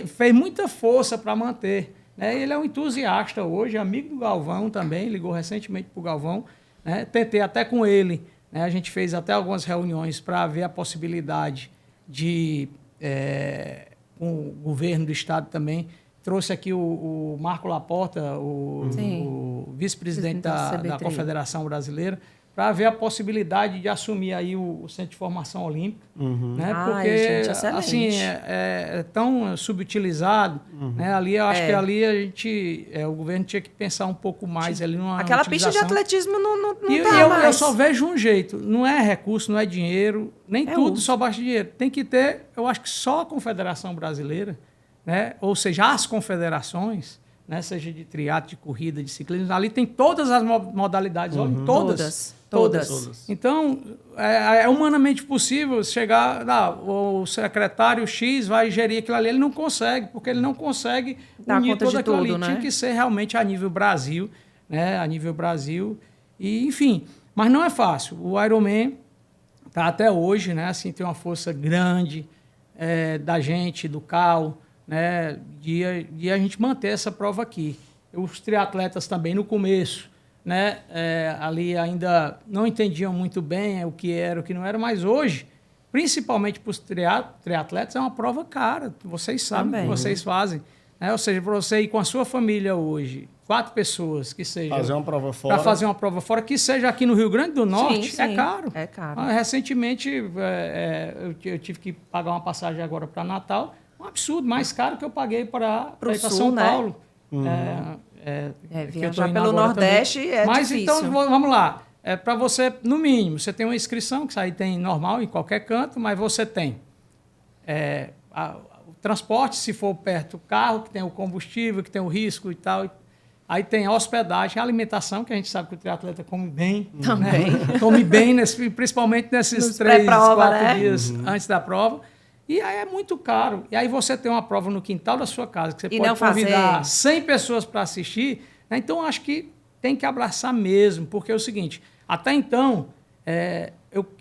fez muita força para manter. Né? Ele é um entusiasta hoje, amigo do Galvão também, ligou recentemente para o Galvão. Né? Tentei até com ele, né? A gente fez até algumas reuniões para ver a possibilidade de, com o governo do estado também, trouxe aqui o Marco Laporta, o vice-presidente da Confederação Brasileira, para ver a possibilidade de assumir aí o Centro de Formação Olímpica, né? Porque gente, assim é tão subutilizado, né? Ali eu acho que ali a gente, o governo tinha que pensar um pouco mais ali numa aquela utilização. pista de atletismo não E tá mais. eu só vejo um jeito, não é recurso, não é dinheiro, nem tudo só basta dinheiro. Tem que ter, eu acho que só a Confederação Brasileira, né? Ou seja, as confederações, né? Seja de triatlo, de corrida, de ciclismo, ali tem todas as modalidades, olha, todas. Então, é humanamente possível chegar, o secretário X vai gerir aquilo ali, ele não consegue, porque ele não consegue unir todo aquilo ali. Né? Tinha que ser realmente a nível Brasil, né? A nível Brasil, e enfim, mas não é fácil. O Ironman está até hoje, né? Assim, tem uma força grande da gente, do CAL, né? De a gente manter essa prova aqui. Os triatletas também, no começo, né? Ali ainda não entendiam muito bem o que era, o que não era, mas hoje, principalmente para os triatletas, é uma prova cara. Vocês sabem o que vocês fazem. Né? Ou seja, para você ir com a sua família hoje, 4 pessoas que seja Fazer uma prova fora. para fazer uma prova fora, que seja aqui no Rio Grande do Norte, Sim, é sim. caro. É caro. Recentemente, eu tive que pagar uma passagem agora para Natal, um absurdo, mais caro que eu paguei para ir para Sul, São né? Paulo. Que eu tô Viajar indo pelo agora Nordeste também. é Mas difícil. então, vamos lá. Para você, no mínimo, você tem uma inscrição, que isso aí tem normal em qualquer canto, mas você tem o transporte, se for perto do carro, que tem o combustível, que tem o risco e tal. Aí tem a hospedagem, a alimentação, que a gente sabe que o triatleta come bem. Também. Né? Come bem, principalmente nesses Nos 3, pré-prova, 4 né? dias antes da prova. E aí é muito caro. E aí você tem uma prova no quintal da sua casa, que você E pode não fazer. convidar 100 pessoas para assistir. Né? Então, acho que tem que abraçar mesmo, porque é o seguinte, até então,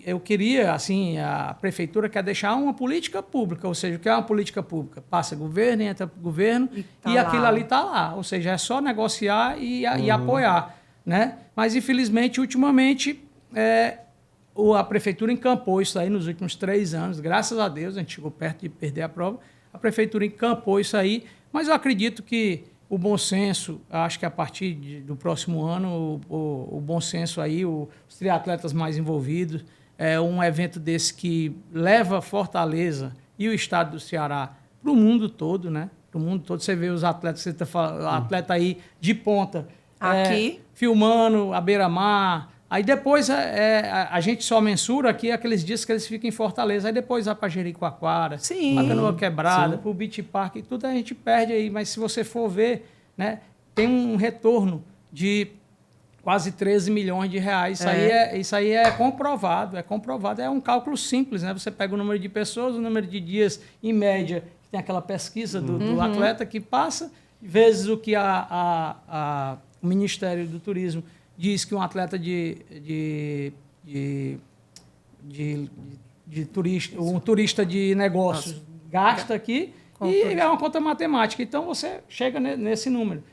eu queria, assim, a prefeitura quer deixar uma política pública, ou seja, o que é uma política pública? Passa governo, entra governo tá e lá. aquilo ali está lá. Ou seja, é só negociar e apoiar. Né? Mas, infelizmente, ultimamente, a prefeitura encampou isso aí nos últimos 3 anos. Graças a Deus, a gente chegou perto de perder a prova. A prefeitura encampou isso aí, mas eu acredito que o bom senso, acho que a partir do próximo ano, o bom senso aí, os triatletas mais envolvidos, é um evento desse que leva Fortaleza e o estado do Ceará para o mundo todo, né? Para o mundo todo. Você vê os atletas, você tá falando, atleta aí de ponta, Aqui. filmando a beira-mar. Aí depois a gente só mensura aqui aqueles dias que eles ficam em Fortaleza. Aí depois vai para Jericoacoara, Sim. para Canoa Quebrada, para o Beach Park, e tudo a gente perde aí. Mas se você for ver, né, tem um retorno de quase 13 milhões de reais. Isso aí é comprovado, é um cálculo simples, né? Você pega o número de pessoas, o número de dias em média, que tem aquela pesquisa do atleta que passa, vezes o que o Ministério do Turismo diz que um atleta de turista, um turista de negócios gasta aqui, e é uma conta matemática. Então, você chega nesse número.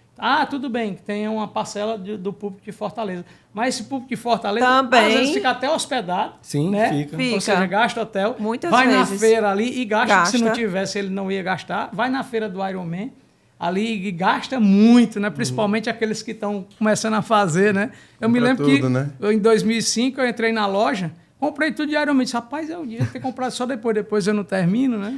Tudo bem, que tem uma parcela do público de Fortaleza. Mas esse público de Fortaleza, Também. às vezes, fica até hospedado. Sim, né? fica. Ou seja, gasta hotel. Muitas vai vezes. na feira ali e gasta, que se não Gasta. tivesse, ele não ia gastar. Vai na feira do Ironman ali e gasta muito, né? Principalmente aqueles que estão começando a fazer, né? Eu me lembro tudo, que né? em 2005 eu entrei na loja, comprei tudo de Ironman. Disse, rapaz, eu devia ter comprado só depois eu não termino, né?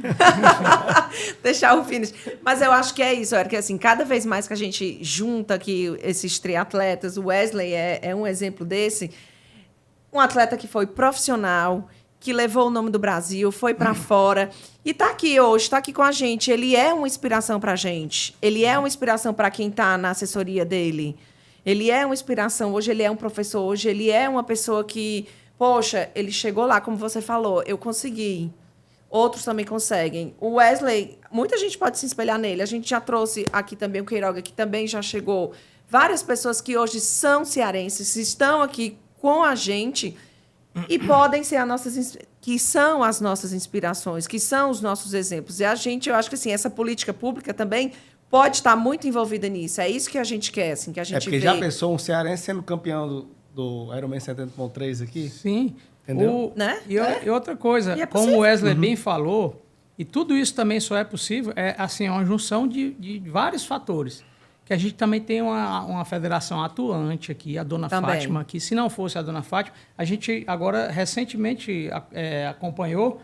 Deixar o finish. Mas eu acho que é isso, Eric, assim, cada vez mais que a gente junta aqui esses triatletas, o Wesley é um exemplo desse, um atleta que foi profissional, que levou o nome do Brasil, foi para fora e está aqui hoje, está aqui com a gente. Ele é uma inspiração para a gente. Ele é uma inspiração para quem está na assessoria dele. Ele é uma inspiração. Hoje ele é um professor. Hoje ele é uma pessoa que, poxa, ele chegou lá, como você falou, eu consegui. Outros também conseguem. O Wesley, muita gente pode se espelhar nele. A gente já trouxe aqui também o Queiroga, que também já chegou. Várias pessoas que hoje são cearenses, estão aqui com a gente e podem ser que são as nossas inspirações, que são os nossos exemplos. E a gente, eu acho que assim, essa política pública também pode estar muito envolvida nisso. É isso que a gente quer, assim, que a gente Porque vê. já pensou um cearense sendo campeão do Ironman 70.3 aqui? Sim. Entendeu? Né? E outra coisa, E é como possível. o Wesley bem falou, e tudo isso também só é possível, assim, uma junção de vários fatores. Que a gente também tem uma federação atuante aqui, a Dona Também. Fátima, que se não fosse a Dona Fátima, a gente agora recentemente acompanhou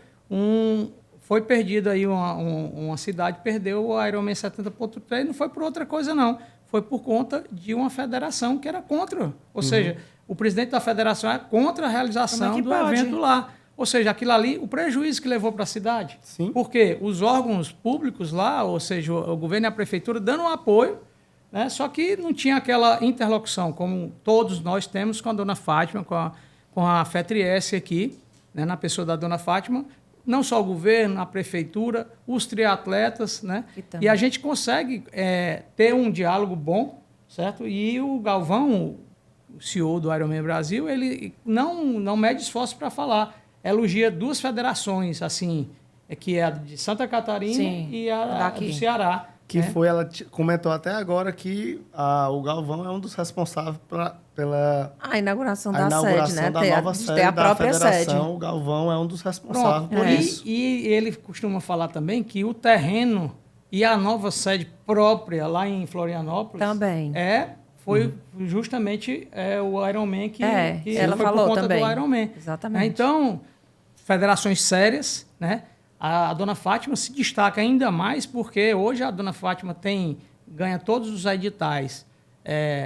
foi perdida aí uma cidade, perdeu o Ironman 70.3, não foi por outra coisa não, foi por conta de uma federação que era contra, ou seja, o presidente da federação é contra a realização Como é que do pode? evento lá. Ou seja, aquilo ali, o prejuízo que levou para a cidade. Sim. Porque os órgãos públicos lá, ou seja, o governo e a prefeitura, dando um apoio, né? Só que não tinha aquela interlocução, como todos nós temos com a Dona Fátima, com a FETRIES aqui, né? Na pessoa da Dona Fátima, não só o governo, a prefeitura, os triatletas, né? E a gente consegue ter um diálogo bom, certo? E o Galvão, o CEO do Ironman Brasil, ele não mede esforço para falar. Elogia 2 federações, assim, que é a de Santa Catarina Sim, e a daqui. do Ceará. Que né? foi, ela comentou até agora que o Galvão é um dos responsáveis pela A inauguração a da inauguração sede, né? da Ter nova de sede ter a da própria federação. sede. O Galvão é um dos responsáveis Pronto. por isso. E ele costuma falar também que o terreno E a nova sede própria lá em Florianópolis Também. foi justamente o Ironman que ela foi falou por conta também. do Ironman. Exatamente. Então, federações sérias, né? A Dona Fátima se destaca ainda mais porque hoje a Dona Fátima ganha todos os editais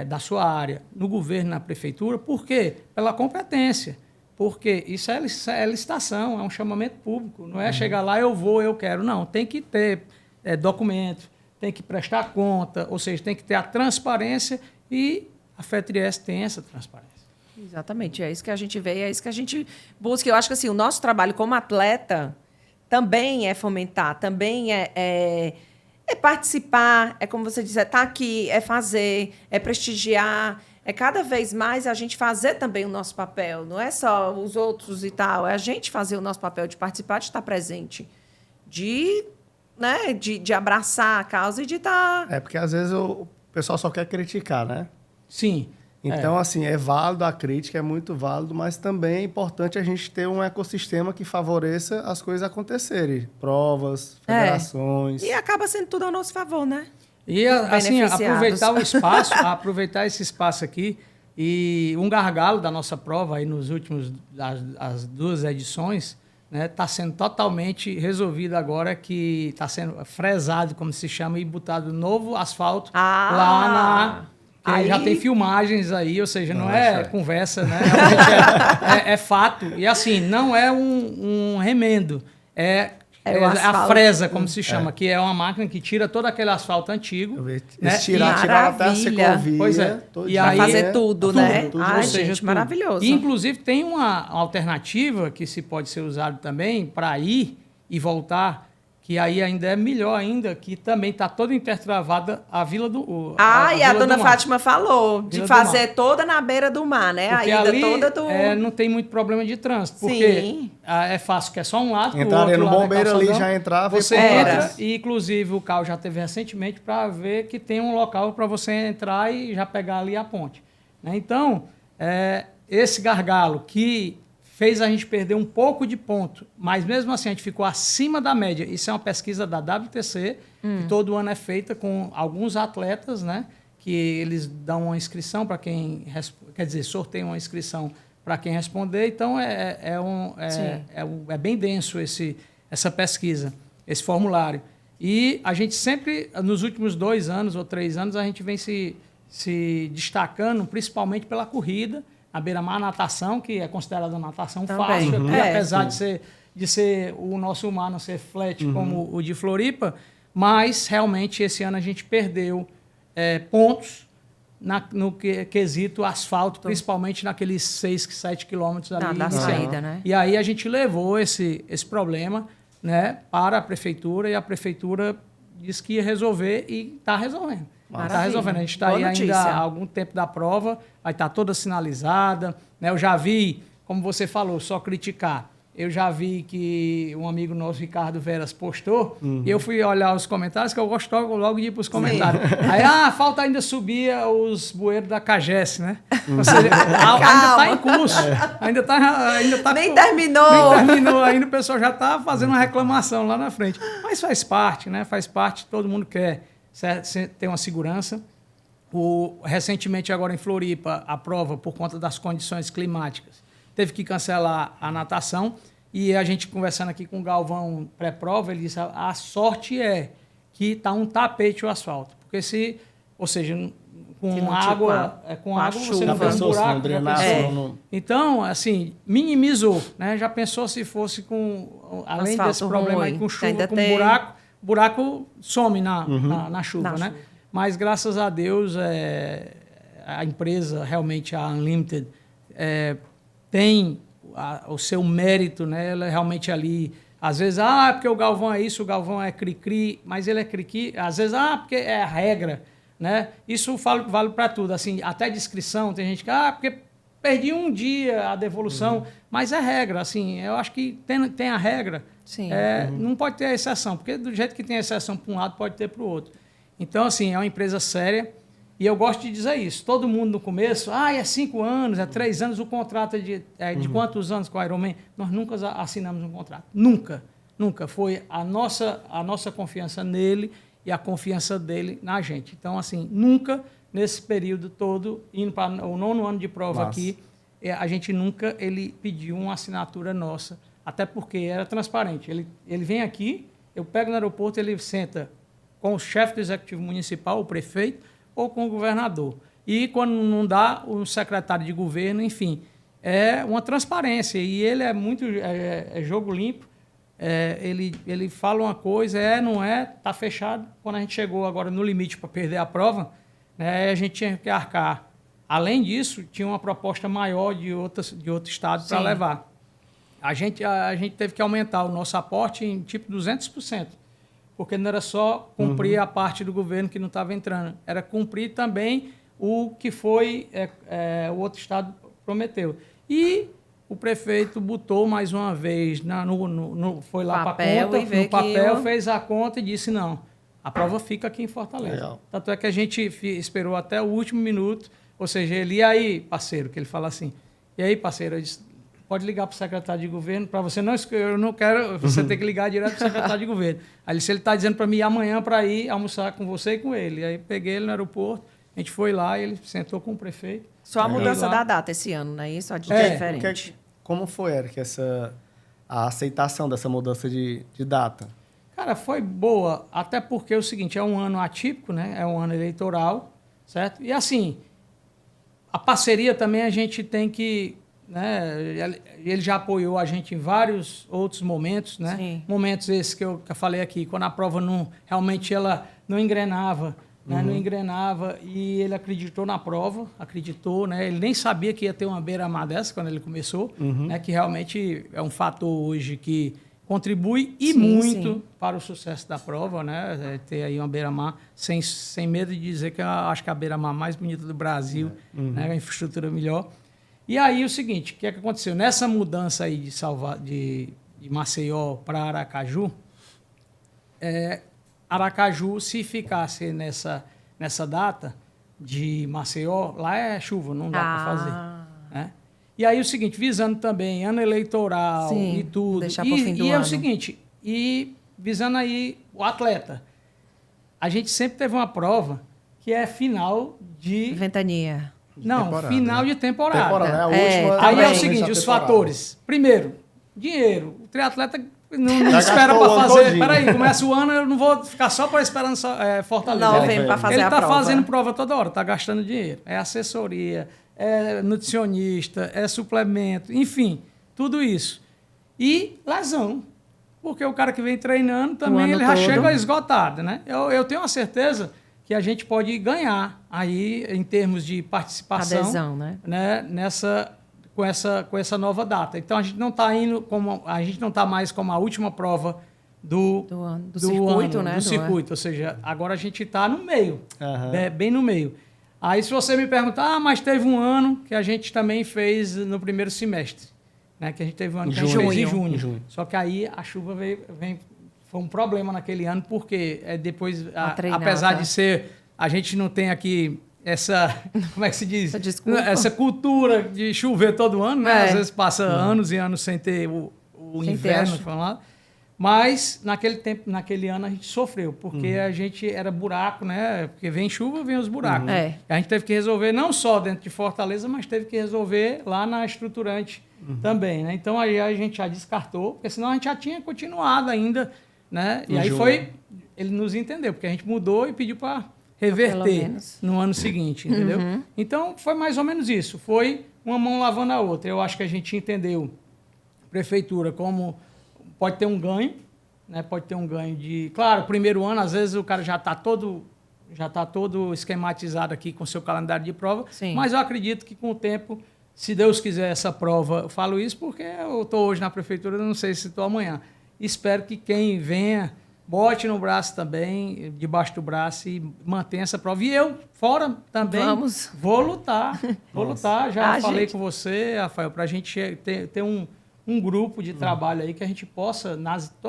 da sua área no governo, na prefeitura. Por quê? Pela competência. Porque isso é licitação, é um chamamento público. Não é chegar lá, eu vou, eu quero. Não, tem que ter documento, tem que prestar conta, ou seja, tem que ter a transparência e a FETRIES tem essa transparência. Exatamente, é isso que a gente vê, é isso que a gente busca. Eu acho que assim, o nosso trabalho como atleta também é fomentar, também é participar, é como você diz, é estar aqui, é fazer, é prestigiar, é cada vez mais a gente fazer também o nosso papel. Não é só os outros e tal, é a gente fazer o nosso papel de participar, de estar presente, de abraçar a causa e de estar... Porque às vezes o pessoal só quer criticar, né? Sim. Então, assim, é válido a crítica, é muito válido, mas também é importante a gente ter um ecossistema que favoreça as coisas acontecerem. Provas, federações. E acaba sendo tudo ao nosso favor, né? E, assim, Beneficiados. aproveitar esse espaço aqui e um gargalo da nossa prova aí nos últimos, as 2 edições, né, está sendo totalmente resolvido agora, que está sendo fresado, como se chama, e botado novo asfalto lá na... Aí... Já tem filmagens aí, ou seja, não é conversa, né? Realmente é fato. E assim, não é um remendo, é a fresa, como se chama, que é uma máquina que tira todo aquele asfalto antigo. Eles tiraram até a ciclovia. Pois é. E aí, fazer tudo, né? Tudo. Ai, Ou seja, gente, tudo. maravilhoso. E, inclusive, tem uma alternativa que se pode ser usada também para ir e voltar, que aí ainda é melhor ainda, que também está toda intertravada a Vila do e a Vila Dona do Mar. Fátima falou de Vila do fazer Mar. toda na beira do mar, né? Porque A ida ali toda do... não tem muito problema de trânsito, Sim. porque é fácil, que é só um lado, Entraria no lado é bombeiro ali, calçadão, já entrava você e entra, por e inclusive o carro já teve recentemente para ver que tem um local para você entrar e já pegar ali a ponte, né? Então, esse gargalo que fez a gente perder um pouco de ponto, mas mesmo assim a gente ficou acima da média. Isso é uma pesquisa da WTC, que todo ano é feita com alguns atletas, né? Que eles dão uma inscrição para quem... Quer dizer, sorteiam uma inscrição para quem responder. Então, é bem denso essa pesquisa, esse formulário. E a gente sempre, nos últimos 2 anos ou 3 anos, a gente vem se destacando, principalmente pela corrida, a beira-mar, natação, que é considerada natação Também. fácil, aqui, apesar sim. de ser o nosso mar não ser flat como o de Floripa, mas realmente esse ano a gente perdeu pontos no quesito asfalto, principalmente naqueles 6, 7 quilômetros ali Da inicial. saída, né? E aí a gente levou esse problema, né, para a prefeitura, e a prefeitura disse que ia resolver e está resolvendo. Está resolvendo. A gente está aí ainda há algum tempo da prova, vai estar toda sinalizada, né? Eu já vi, como você falou, só criticar. Eu já vi que um amigo nosso, Ricardo Veras, postou, e eu fui olhar os comentários, que eu gosto logo de ir para os comentários. Aí, falta ainda subir os bueiros da CAGES, né? Ou seja, ainda está em curso. Ainda tá Nem terminou. Nem terminou, ainda o pessoal já está fazendo uma reclamação lá na frente. Mas faz parte, né? Faz parte, todo mundo quer ter uma segurança. Recentemente, agora em Floripa, a prova, por conta das condições climáticas, teve que cancelar a natação, e a gente conversando aqui com o Galvão pré-prova, ele disse, a sorte é que está um tapete o asfalto, porque ou seja, com água você não tem um buraco. Então, assim, minimizou, né? Já pensou se fosse além desse problema aí, com chuva, com buraco some na chuva, né? Mas, graças a Deus, a empresa, realmente, a Unlimited, tem o seu mérito, né? Ela realmente ali... Às vezes, porque o Galvão é isso, o Galvão é cri-cri, mas ele é cri-cri. Às vezes, porque é a regra, né? Isso vale para tudo. Assim, até descrição, tem gente que... porque perdi um dia a devolução, mas é regra. Assim, eu acho que tem a regra. Sim. Não pode ter exceção, porque do jeito que tem exceção para um lado, pode ter para o outro. Então, assim, é uma empresa séria, e eu gosto de dizer isso. Todo mundo no começo, é 5 anos, é 3 anos, o contrato é de quantos anos com a Ironman? Nós nunca assinamos um contrato. Nunca. Nunca. Foi a nossa confiança nele e a confiança dele na gente. Então, assim, nunca nesse período todo, indo para o 9º ano de prova aqui, a gente nunca ele pediu uma assinatura nossa, até porque era transparente. Ele vem aqui, eu pego no aeroporto, ele senta com o chefe do executivo municipal, o prefeito, ou com o governador. E quando não dá, o secretário de governo, enfim, é uma transparência. E ele é muito jogo limpo. Ele fala uma coisa, não é, está fechado. Quando a gente chegou agora no limite para perder a prova, né, a gente tinha que arcar. Além disso, tinha uma proposta maior de outro estado para levar. A gente teve que aumentar o nosso aporte em tipo 200%, porque não era só cumprir a parte do governo que não estava entrando, era cumprir também o que foi o outro estado prometeu. E o prefeito botou mais uma vez, foi lá para a conta, no papel, fez a conta e disse não, a prova fica aqui em Fortaleza. Legal. Tanto é que a gente esperou até o último minuto, ou seja, ele, e aí, parceiro, que ele fala assim, e aí, parceiro, eu disse, pode ligar para o secretário de governo, para você não, eu não quero, você tem que ligar direto para o secretário de governo. Aí se ele está dizendo para mim ir amanhã para ir almoçar com você e com ele. Aí peguei ele no aeroporto, a gente foi lá, ele sentou com o prefeito. Só a mudança da data esse ano, não é isso? A data é diferente. Como foi, Eric, a aceitação dessa mudança de data? Cara, foi boa, até porque é o seguinte, é um ano atípico, né? É um ano eleitoral, certo? E assim, a parceria também a gente tem que... Né? Ele já apoiou a gente em vários outros momentos, né? Sim. Momentos esses que eu falei aqui, quando a prova realmente ela não engrenava, né? Não engrenava, e ele acreditou na prova, né? Ele nem sabia que ia ter uma beira-mar dessa quando ele começou, né? Que realmente é um fator hoje que contribui muito para o sucesso da prova, né? Ter aí uma beira-mar, sem medo de dizer que eu acho que é a beira-mar mais bonita do Brasil, né? A infraestrutura melhor. E aí o seguinte, o que aconteceu? Nessa mudança aí de Maceió para Aracaju, Aracaju, se ficasse nessa data de Maceió, lá é chuva, não dá para fazer. Né? E aí o seguinte, visando também ano eleitoral e tudo. Deixar para o fim do ano. É o seguinte, e visando aí o atleta, a gente sempre teve uma prova que é final de... Ventania. Não, final de temporada. A última, aí é o seguinte, os fatores. Primeiro, dinheiro. O triatleta não espera para fazer... Peraí, começa o ano, eu não vou ficar só esperando Fortaleza. Não, vem para fazer a prova. Ele está fazendo prova toda hora, está gastando dinheiro. É assessoria, é nutricionista, é suplemento, enfim, tudo isso. E lesão. Porque o cara que vem treinando também, ele já chega esgotado, né? Eu tenho uma certeza... que a gente pode ganhar aí em termos de participação, adesão, né? Com essa nova data. Então a gente não está mais como a última prova do circuito, né? Do circuito, ou seja, agora a gente está no meio, bem no meio. Aí se você me perguntar, mas teve um ano que a gente também fez no primeiro semestre, né? Que a gente teve um ano que a gente fez em junho. Só que aí a chuva foi um problema naquele ano, porque depois, apesar de ser... A gente não tem aqui essa... Como é que se diz? Essa cultura de chover todo ano, né? Às vezes passa anos e anos sem ter o inverno. Mas, naquele ano, a gente sofreu, porque a gente era buraco, né? Porque vem chuva, vem os buracos. A gente teve que resolver não só dentro de Fortaleza, mas teve que resolver lá na estruturante também, né? Então, aí a gente já descartou, porque senão a gente já tinha continuado ainda... Né? E aí ele nos entendeu, porque a gente mudou e pediu para reverter no ano seguinte, entendeu? Então, foi mais ou menos isso. Foi uma mão lavando a outra. Eu acho que a gente entendeu, prefeitura, como pode ter um ganho, né? Pode ter um ganho de... Claro, primeiro ano, às vezes o cara já está todo esquematizado aqui com o seu calendário de prova, mas eu acredito que com o tempo, se Deus quiser essa prova, eu falo isso porque eu estou hoje na prefeitura, não sei se estou amanhã. Espero que quem venha bote no braço também, debaixo do braço, e mantenha essa prova. E eu, fora também, vou lutar. Vou lutar. Já falei com você, Rafael, para a gente ter um grupo de trabalho aí que a gente possa,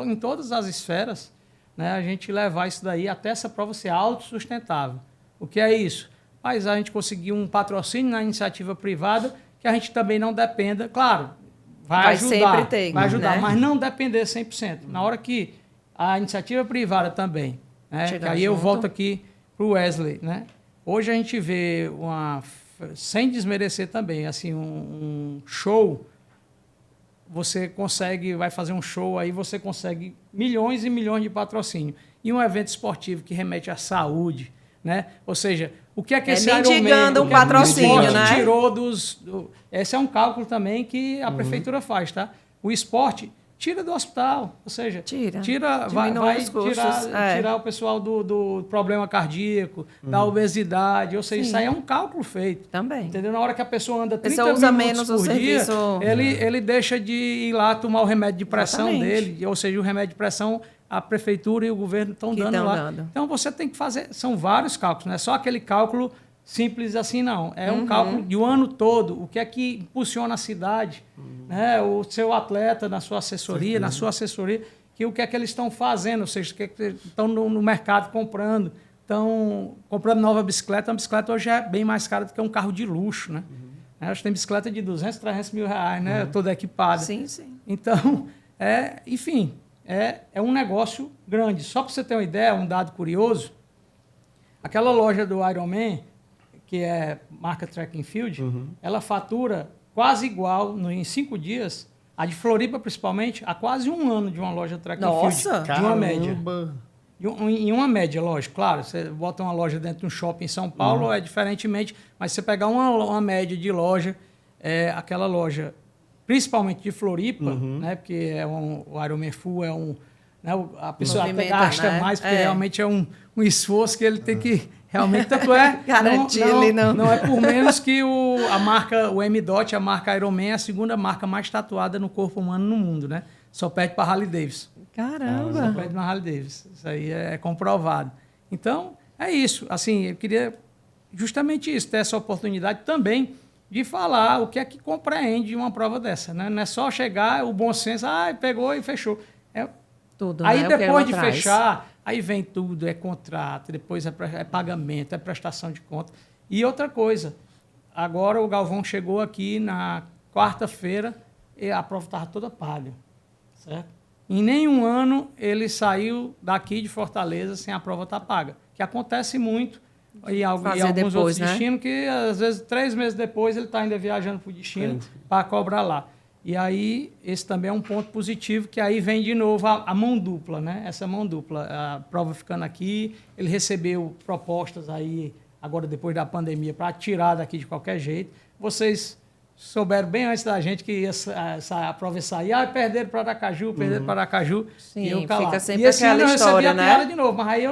em todas as esferas, né, a gente levar isso daí até essa prova ser autossustentável. O que é isso? Mas a gente conseguir um patrocínio na iniciativa privada que a gente também não dependa, claro, vai ajudar, né? Mas não depender 100%. Na hora que a iniciativa privada também, né? Chegar Que aí eu junto. volto aqui para o Wesley, né? Hoje a gente vê sem desmerecer também, assim, um show, você vai fazer um show aí, você consegue milhões e milhões de patrocínio. E um evento esportivo que remete à saúde, né? Ou seja, o que é que esse mendigando Ironman, um patrocínio, o esporte né? tirou esse é um cálculo também que a prefeitura faz, tá? O esporte tira do hospital, ou seja, Diminui os custos, tirar o pessoal do problema cardíaco, da obesidade, ou seja, isso aí é um cálculo feito. Também. Entendeu? Na hora que a pessoa anda 30 pessoa usa minutos menos o por dia, serviço. ele deixa de ir lá tomar o remédio de pressão Exatamente. dele, ou seja, o remédio de pressão a prefeitura e o governo estão Que dando tão lá. dando. Então você tem que fazer, são vários cálculos, não é só aquele cálculo simples assim, não. É um cálculo de um ano todo, o que é que impulsiona a cidade, né? O seu atleta na sua assessoria, que o que é que eles estão fazendo, ou seja, o que é que estão no mercado comprando. Estão comprando nova bicicleta. A bicicleta hoje é bem mais cara do que um carro de luxo, né? Hoje tem bicicleta de 200, 300 mil reais, né? Toda equipada. Sim, sim. Então, enfim, é um negócio grande. Só para você ter uma ideia, um dado curioso, aquela loja do Ironman, que é marca Track and Field, ela fatura quase igual, em 5 dias, a de Floripa principalmente, a quase um ano de uma loja Track and Field. Nossa! De uma média. Caramba. Em uma média, lógico, claro. Você bota uma loja dentro de um shopping em São Paulo, é diferentemente, mas você pegar uma média de loja, aquela loja, principalmente de Floripa, né, porque o Ironman Full né, a pessoa até Movimenta, gasta né? mais, porque realmente é um esforço que ele tem que realmente, tanto é, Garantir ali, não é por menos que a marca, o M-Dot, a marca Ironman, é a segunda marca mais tatuada no corpo humano no mundo, né? Só perde para Harley Davidson. Caramba! Só perde na Harley Davidson. Isso aí é comprovado. Então, é isso. Assim, eu queria justamente isso, ter essa oportunidade também de falar o que é que compreende uma prova dessa, né? Não é só chegar, o bom senso, pegou e fechou. Tudo, Aí né? O que depois ela de traz. fechar, aí vem tudo, é contrato, depois é pagamento, é prestação de conta. E outra coisa, agora o Galvão chegou aqui na quarta-feira e a prova estava toda paga, certo? Em nenhum ano ele saiu daqui de Fortaleza sem a prova estar paga, que acontece muito em alguns depois, outros né? destinos, que às vezes 3 meses depois ele está ainda viajando para o destino para cobrar lá. E aí, esse também é um ponto positivo, que aí vem de novo a mão dupla, né? Essa mão dupla, a prova ficando aqui, ele recebeu propostas aí, agora depois da pandemia, para tirar daqui de qualquer jeito. Vocês souberam bem antes da gente que a prova ia sair, perderam para Aracaju, perderam para Aracaju. Sim, e eu calado. fica sempre E esse ano aquela eu recebi história, a né? piada de novo, mas aí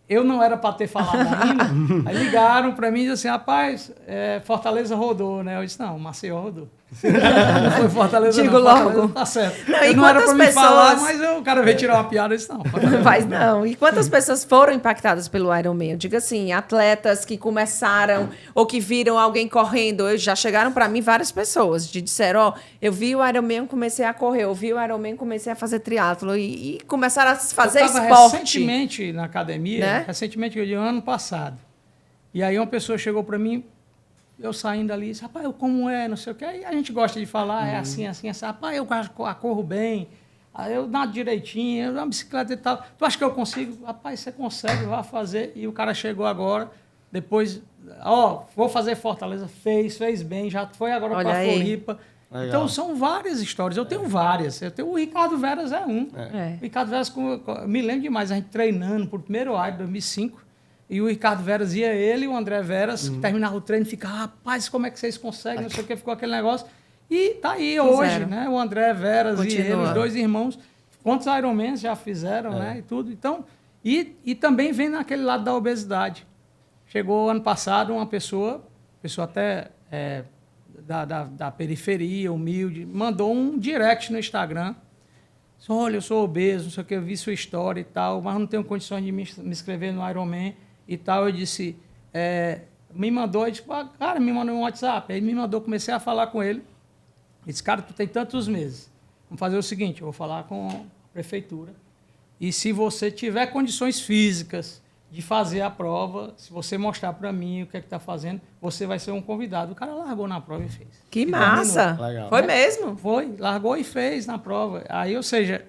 eu não era para ter falado ainda. Aí ligaram para mim e disseram assim, rapaz, Fortaleza rodou, né? Eu disse, não, Maceió rodou. Não foi Fortaleza, Digo não. Fortaleza logo. tá certo. Não, e Eu não era quantas para me falar, pessoas- mas o cara veio tirar uma piada e disse, não. Não faz não. E quantas pessoas foram impactadas pelo Ironman? Eu digo assim, atletas que começaram ou que viram alguém correndo. Já chegaram para mim várias pessoas que disseram, eu vi o Ironman, comecei a correr. Eu vi o Ironman, comecei a fazer triatlo. E começaram a fazer Eu estava esporte. recentemente na academia, Né? recentemente, eu digo, ano passado. E aí uma pessoa chegou para mim, eu saindo ali, disse, rapaz, como é, não sei o quê. Aí a gente gosta de falar, é assim, assim, assim. Rapaz, eu corro bem, aí eu nado direitinho, eu ando bicicleta e tal. Tu acha que eu consigo? Rapaz, você consegue, vai fazer. E o cara chegou agora, depois, vou fazer Fortaleza, fez bem, já foi agora Olha para aí. Floripa. Legal. Então, são várias histórias. Eu tenho várias. O Ricardo Veras é um. É. O Ricardo Veras, me lembro demais, a gente treinando por primeiro Iron, 2005. E o Ricardo Veras ele e o André Veras, terminava o treino e ficava, rapaz, como é que vocês conseguem? Não sei o que, ficou aquele negócio. E tá aí hoje, né? O André Veras e ele, os dois irmãos. Quantos Ironmans já fizeram, né? E tudo. Então, e também vem naquele lado da obesidade. Chegou ano passado uma pessoa até da periferia, humilde, mandou um direct no Instagram. Disse, olha, eu sou obeso, não sei o que, eu vi sua história e tal, mas não tenho condições de me inscrever no Ironman e tal. Eu disse, me mandou, eu disse, cara, me mandou um WhatsApp. Aí me mandou, comecei a falar com ele. Ele disse, cara, tu tem tantos meses. Vamos fazer o seguinte, eu vou falar com a prefeitura. E se você tiver condições físicas de fazer a prova, se você mostrar para mim o que é que está fazendo, você vai ser um convidado. O cara largou na prova e fez. Que E massa! terminou. Legal. Foi mesmo? Foi, largou e fez na prova. Aí, ou seja,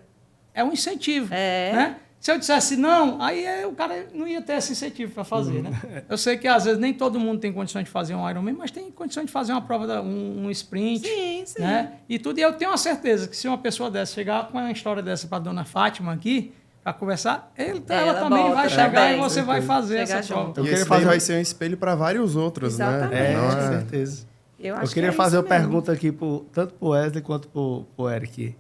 é um incentivo. É. Né? Se eu dissesse não, aí o cara não ia ter esse incentivo para fazer, né? Eu sei que às vezes nem todo mundo tem condições de fazer um Ironman, mas tem condições de fazer uma prova, um sprint. Sim, sim. Né? E tudo. E eu tenho uma certeza que se uma pessoa dessa chegar com uma história dessa para dona Fátima aqui, para conversar, ela também volta vai chegar também. e você vai fazer Chegar essa prova. junto. Eu E queria esse daí fazer- vai ser um espelho para vários outros, Exatamente. né? Não Com certeza. Eu Eu acho queria que é fazer isso uma mesmo. pergunta aqui tanto para o Wesley quanto para o Eric.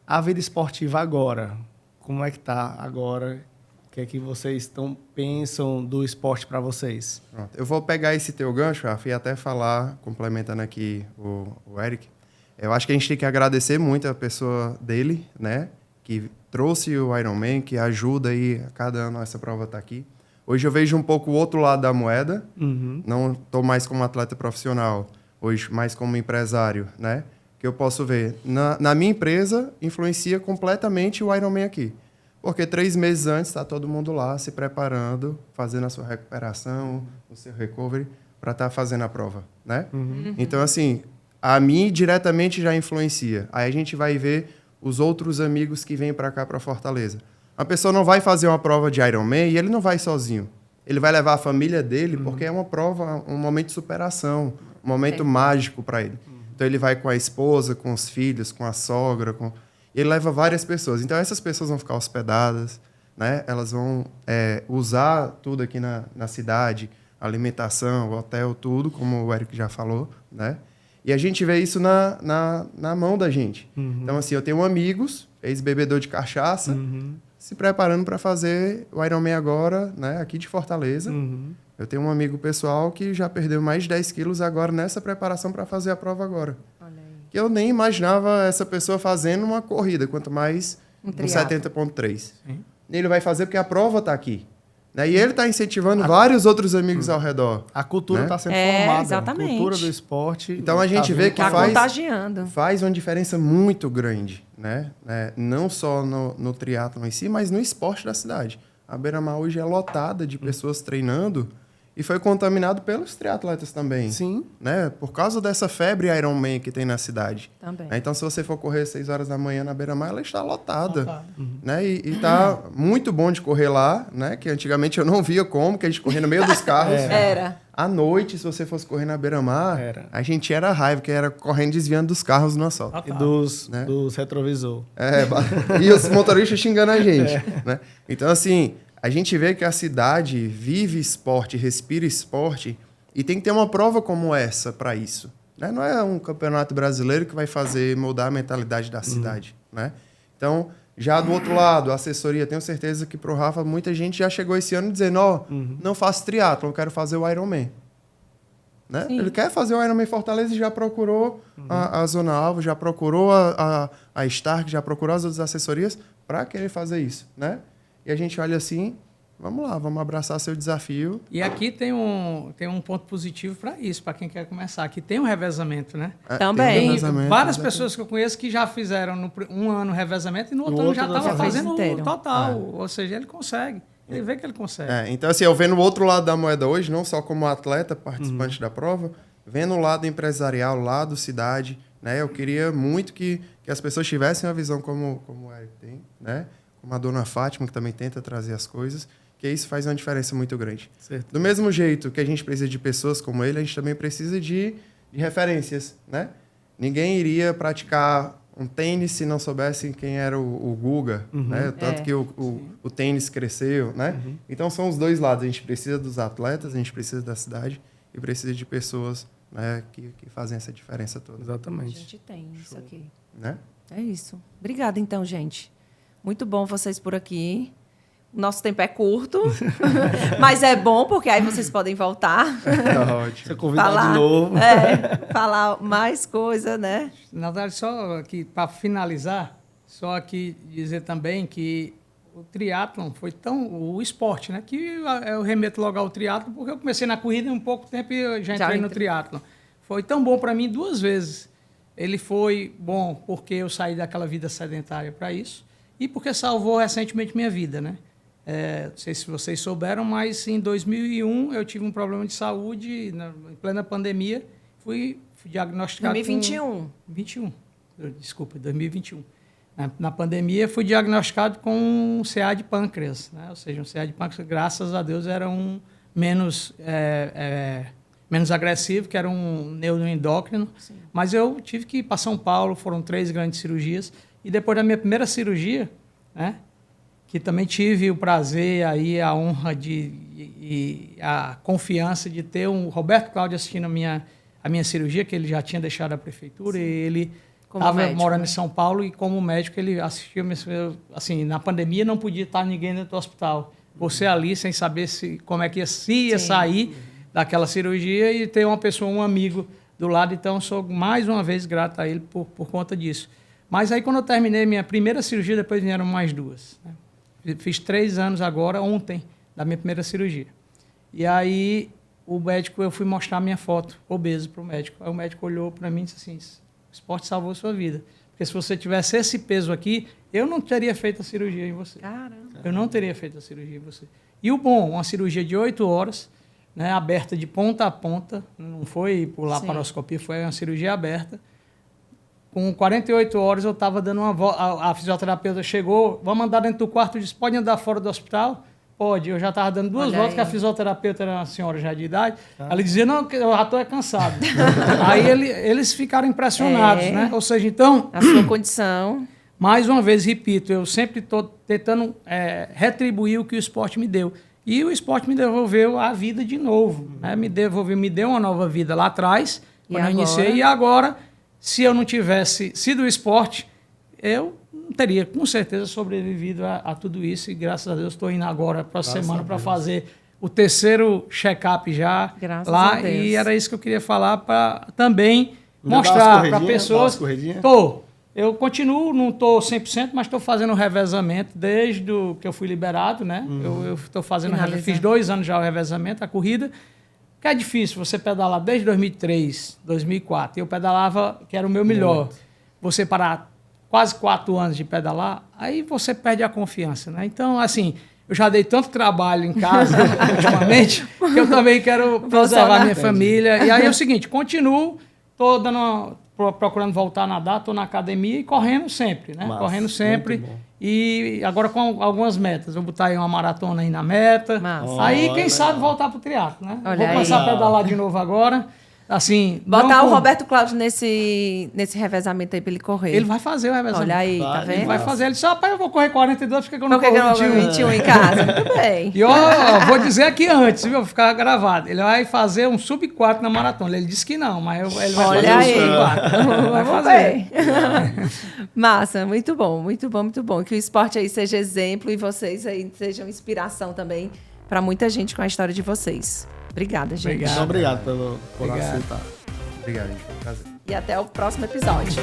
A vida esportiva agora, como é que tá agora? O que é que vocês pensam do esporte para vocês? Pronto. Eu vou pegar esse teu gancho, Rafa, e até falar, complementando aqui o Eric. Eu acho que a gente tem que agradecer muito a pessoa dele, né? Que trouxe o Ironman, que ajuda aí a cada ano essa prova tá aqui. Hoje eu vejo um pouco o outro lado da moeda. Não estou mais como atleta profissional, hoje mais como empresário, né? Que eu posso ver. Na minha empresa, influencia completamente o Ironman aqui. Porque 3 meses antes está todo mundo lá se preparando, fazendo a sua recuperação, o seu recovery, para estar fazendo a prova, né? Então, assim, a mim diretamente já influencia. Aí a gente vai ver os outros amigos que vêm para cá, para Fortaleza. A pessoa não vai fazer uma prova de Ironman e ele não vai sozinho. Ele vai levar a família dele, porque é uma prova, um momento de superação, um momento mágico para ele. Então, ele vai com a esposa, com os filhos, com a sogra, ele leva várias pessoas. Então, essas pessoas vão ficar hospedadas, né? Elas vão usar tudo aqui na cidade, alimentação, hotel, tudo, como o Eric já falou, né? E a gente vê isso na mão da gente. Então, assim, eu tenho amigos, ex-bebedor de cachaça, se preparando para fazer o Ironman agora, né? Aqui de Fortaleza. Eu tenho um amigo pessoal que já perdeu mais de 10 quilos agora nessa preparação para fazer a prova agora. Que eu nem imaginava essa pessoa fazendo uma corrida, quanto mais um 70.3. Ele vai fazer porque a prova está aqui. Né? E ele está incentivando vários outros amigos ao redor. A cultura Né? está sendo formada. Exatamente. A cultura do esporte. Então a gente vê que Tá faz contagiando. uma diferença muito grande. Né? Não só no triatlon em si, mas no esporte da cidade. A Beira-Mar hoje é lotada de pessoas treinando e foi contaminado pelos triatletas também. Sim. Né? Por causa dessa febre Ironman que tem na cidade. Também. Então, se você for correr 6 horas da manhã na Beira-Mar, ela está lotada. Né? E tá muito bom de correr lá, né? Que antigamente eu não via como, que a gente corria no meio dos carros. Era. À noite, se você fosse correr na Beira-Mar, Era. a gente era raiva, que era correndo desviando dos carros no asfalto. E dos Né? retrovisor. E os motoristas xingando a gente. Né? Então, assim, a gente vê que a cidade vive esporte, respira esporte, e tem que ter uma prova como essa para isso. Né? Não é um campeonato brasileiro que vai mudar a mentalidade da cidade. Né? Então, já do outro lado, a assessoria, tenho certeza que pro Rafa, muita gente já chegou esse ano dizendo, não faço triatlon, eu quero fazer o Ironman. Né? Ele quer fazer o Ironman Fortaleza e já procurou a Zona Alvo, já procurou a Stark, já procurou as outras assessorias para querer fazer isso. Né? E a gente olha assim, vamos lá, vamos abraçar seu desafio. E aqui tem um ponto positivo para isso, para quem quer começar. Aqui tem um revezamento, né? Também. Tem um Tem revezamento, várias exatamente. pessoas que eu conheço que já fizeram um ano revezamento e no outro No ano já outro estava já fez fazendo inteiro. o total. Ou seja, ele consegue. Ele vê que ele consegue. Então, assim, eu vendo o outro lado da moeda hoje, não só como atleta, participante da prova, vendo o lado empresarial, o lado cidade, né? Eu queria muito que as pessoas tivessem uma visão como o Eric tem, né? Como a dona Fátima, que também tenta trazer as coisas, que isso faz uma diferença muito grande. Certo. Do mesmo jeito que a gente precisa de pessoas como ele, a gente também precisa de referências, né? Ninguém iria praticar um tênis se não soubessem quem era o Guga, né? Tanto que o tênis cresceu, né? Então, são os dois lados. A gente precisa dos atletas, a gente precisa da cidade e precisa de pessoas, né, que fazem essa diferença toda. A Exatamente. gente tem isso aqui. Né? É isso. Obrigada, então, gente. Muito bom vocês por aqui. Nosso tempo é curto, mas é bom, porque aí vocês podem voltar. Tá ótimo. Você convidar falar, de novo. falar mais coisa, né? Na verdade, só aqui, para finalizar, só aqui dizer também que o triatlon foi o esporte, né? Que eu remeto logo ao triatlon, porque eu comecei na corrida em um pouco tempo e eu já entrei no triatlon. Foi tão bom para mim 2 vezes. Ele foi bom porque eu saí daquela vida sedentária para isso e porque salvou recentemente minha vida, né? Não sei se vocês souberam, mas em 2001 eu tive um problema de saúde, em plena pandemia, fui diagnosticado 2021. 2021, desculpa, 2021. Na pandemia, fui diagnosticado com um CA de pâncreas, né? Ou seja, um CA de pâncreas, graças a Deus, era um menos agressivo, que era um neuroendócrino. Sim. Mas eu tive que ir para São Paulo, foram 3 grandes cirurgias. E depois da minha primeira cirurgia, né, que também tive o prazer, aí, a honra e a confiança de ter um Roberto Cláudio assistindo a minha cirurgia, que ele já tinha deixado a prefeitura. Sim. E ele estava morando, né, em São Paulo, e como médico ele assistiu, assim, na pandemia não podia estar ninguém dentro do hospital. Você ali, sem saber como é que ia sair daquela cirurgia, e ter uma pessoa, um amigo do lado. Então, sou mais uma vez grato a ele por conta disso. Mas aí, quando eu terminei minha primeira cirurgia, depois vieram mais 2. Né? Fiz 3 anos agora, ontem, da minha primeira cirurgia. E aí, o médico, eu fui mostrar a minha foto, obeso, para o médico. Aí o médico olhou para mim e disse assim: o esporte salvou a sua vida. Porque se você tivesse esse peso aqui, eu não teria feito a cirurgia em você. Caramba. Eu não teria feito a cirurgia em você. E o bom, uma cirurgia de 8 horas, né, aberta de ponta a ponta, não foi por laparoscopia, foi uma cirurgia aberta. Com 48 horas eu estava dando uma volta, a fisioterapeuta chegou, vamos andar dentro do quarto, disse: pode andar fora do hospital? Pode. Eu já estava dando 2 voltas, que a fisioterapeuta era uma senhora já de idade. Ela dizia: não, eu já estou cansado. Aí eles ficaram impressionados, né? Ou seja, então... A sua condição... Mais uma vez, repito, eu sempre estou tentando retribuir o que o esporte me deu. E o esporte me devolveu a vida de novo. Né? Me deu uma nova vida lá atrás, quando eu iniciei. E agora, se eu não tivesse sido o esporte, eu não teria, com certeza, sobrevivido a tudo isso. E graças a Deus estou indo agora, próxima semana, para fazer o 3º check-up já. Graças lá. A Deus. E era isso que eu queria falar, para também mostrar para pessoas... Eu continuo, não estou 100%, mas estou fazendo o revezamento desde que eu fui liberado, né? Eu estou fazendo fiz 2 anos já o revezamento, a corrida, que é difícil você pedalar desde 2003, 2004. Eu pedalava, que era o meu melhor. Você parar quase 4 anos de pedalar, aí você perde a confiança, né? Então, assim, eu já dei tanto trabalho em casa ultimamente, que eu também quero preservar a minha família. E aí é o seguinte, continuo, estou procurando voltar a nadar, estou na academia e correndo sempre, né? Massa, correndo sempre. E agora com algumas metas. Vou botar aí uma maratona aí na meta. Massa. Aí, quem sabe, voltar para o triatlo, né? Vou começar a pedalar de novo agora. Assim, botar o Roberto Cláudio nesse revezamento aí para ele correr. Ele vai fazer o revezamento. Olha aí, tá vendo? Ele vai fazer. Ele disse: rapaz, eu vou correr 42, porque eu não corro 21 em casa? Muito bem. E vou dizer aqui antes, viu? Ficar gravado. Ele vai fazer um sub-4 na maratona. Ele disse que não, mas ele vai fazer um sub-4. Vai fazer. Massa, muito bom, muito bom, muito bom. Que o esporte aí seja exemplo e vocês aí sejam inspiração também para muita gente com a história de vocês. Obrigada, gente. Muito obrigado por aceitar. Obrigado, gente. Foi um prazer. E até o próximo episódio.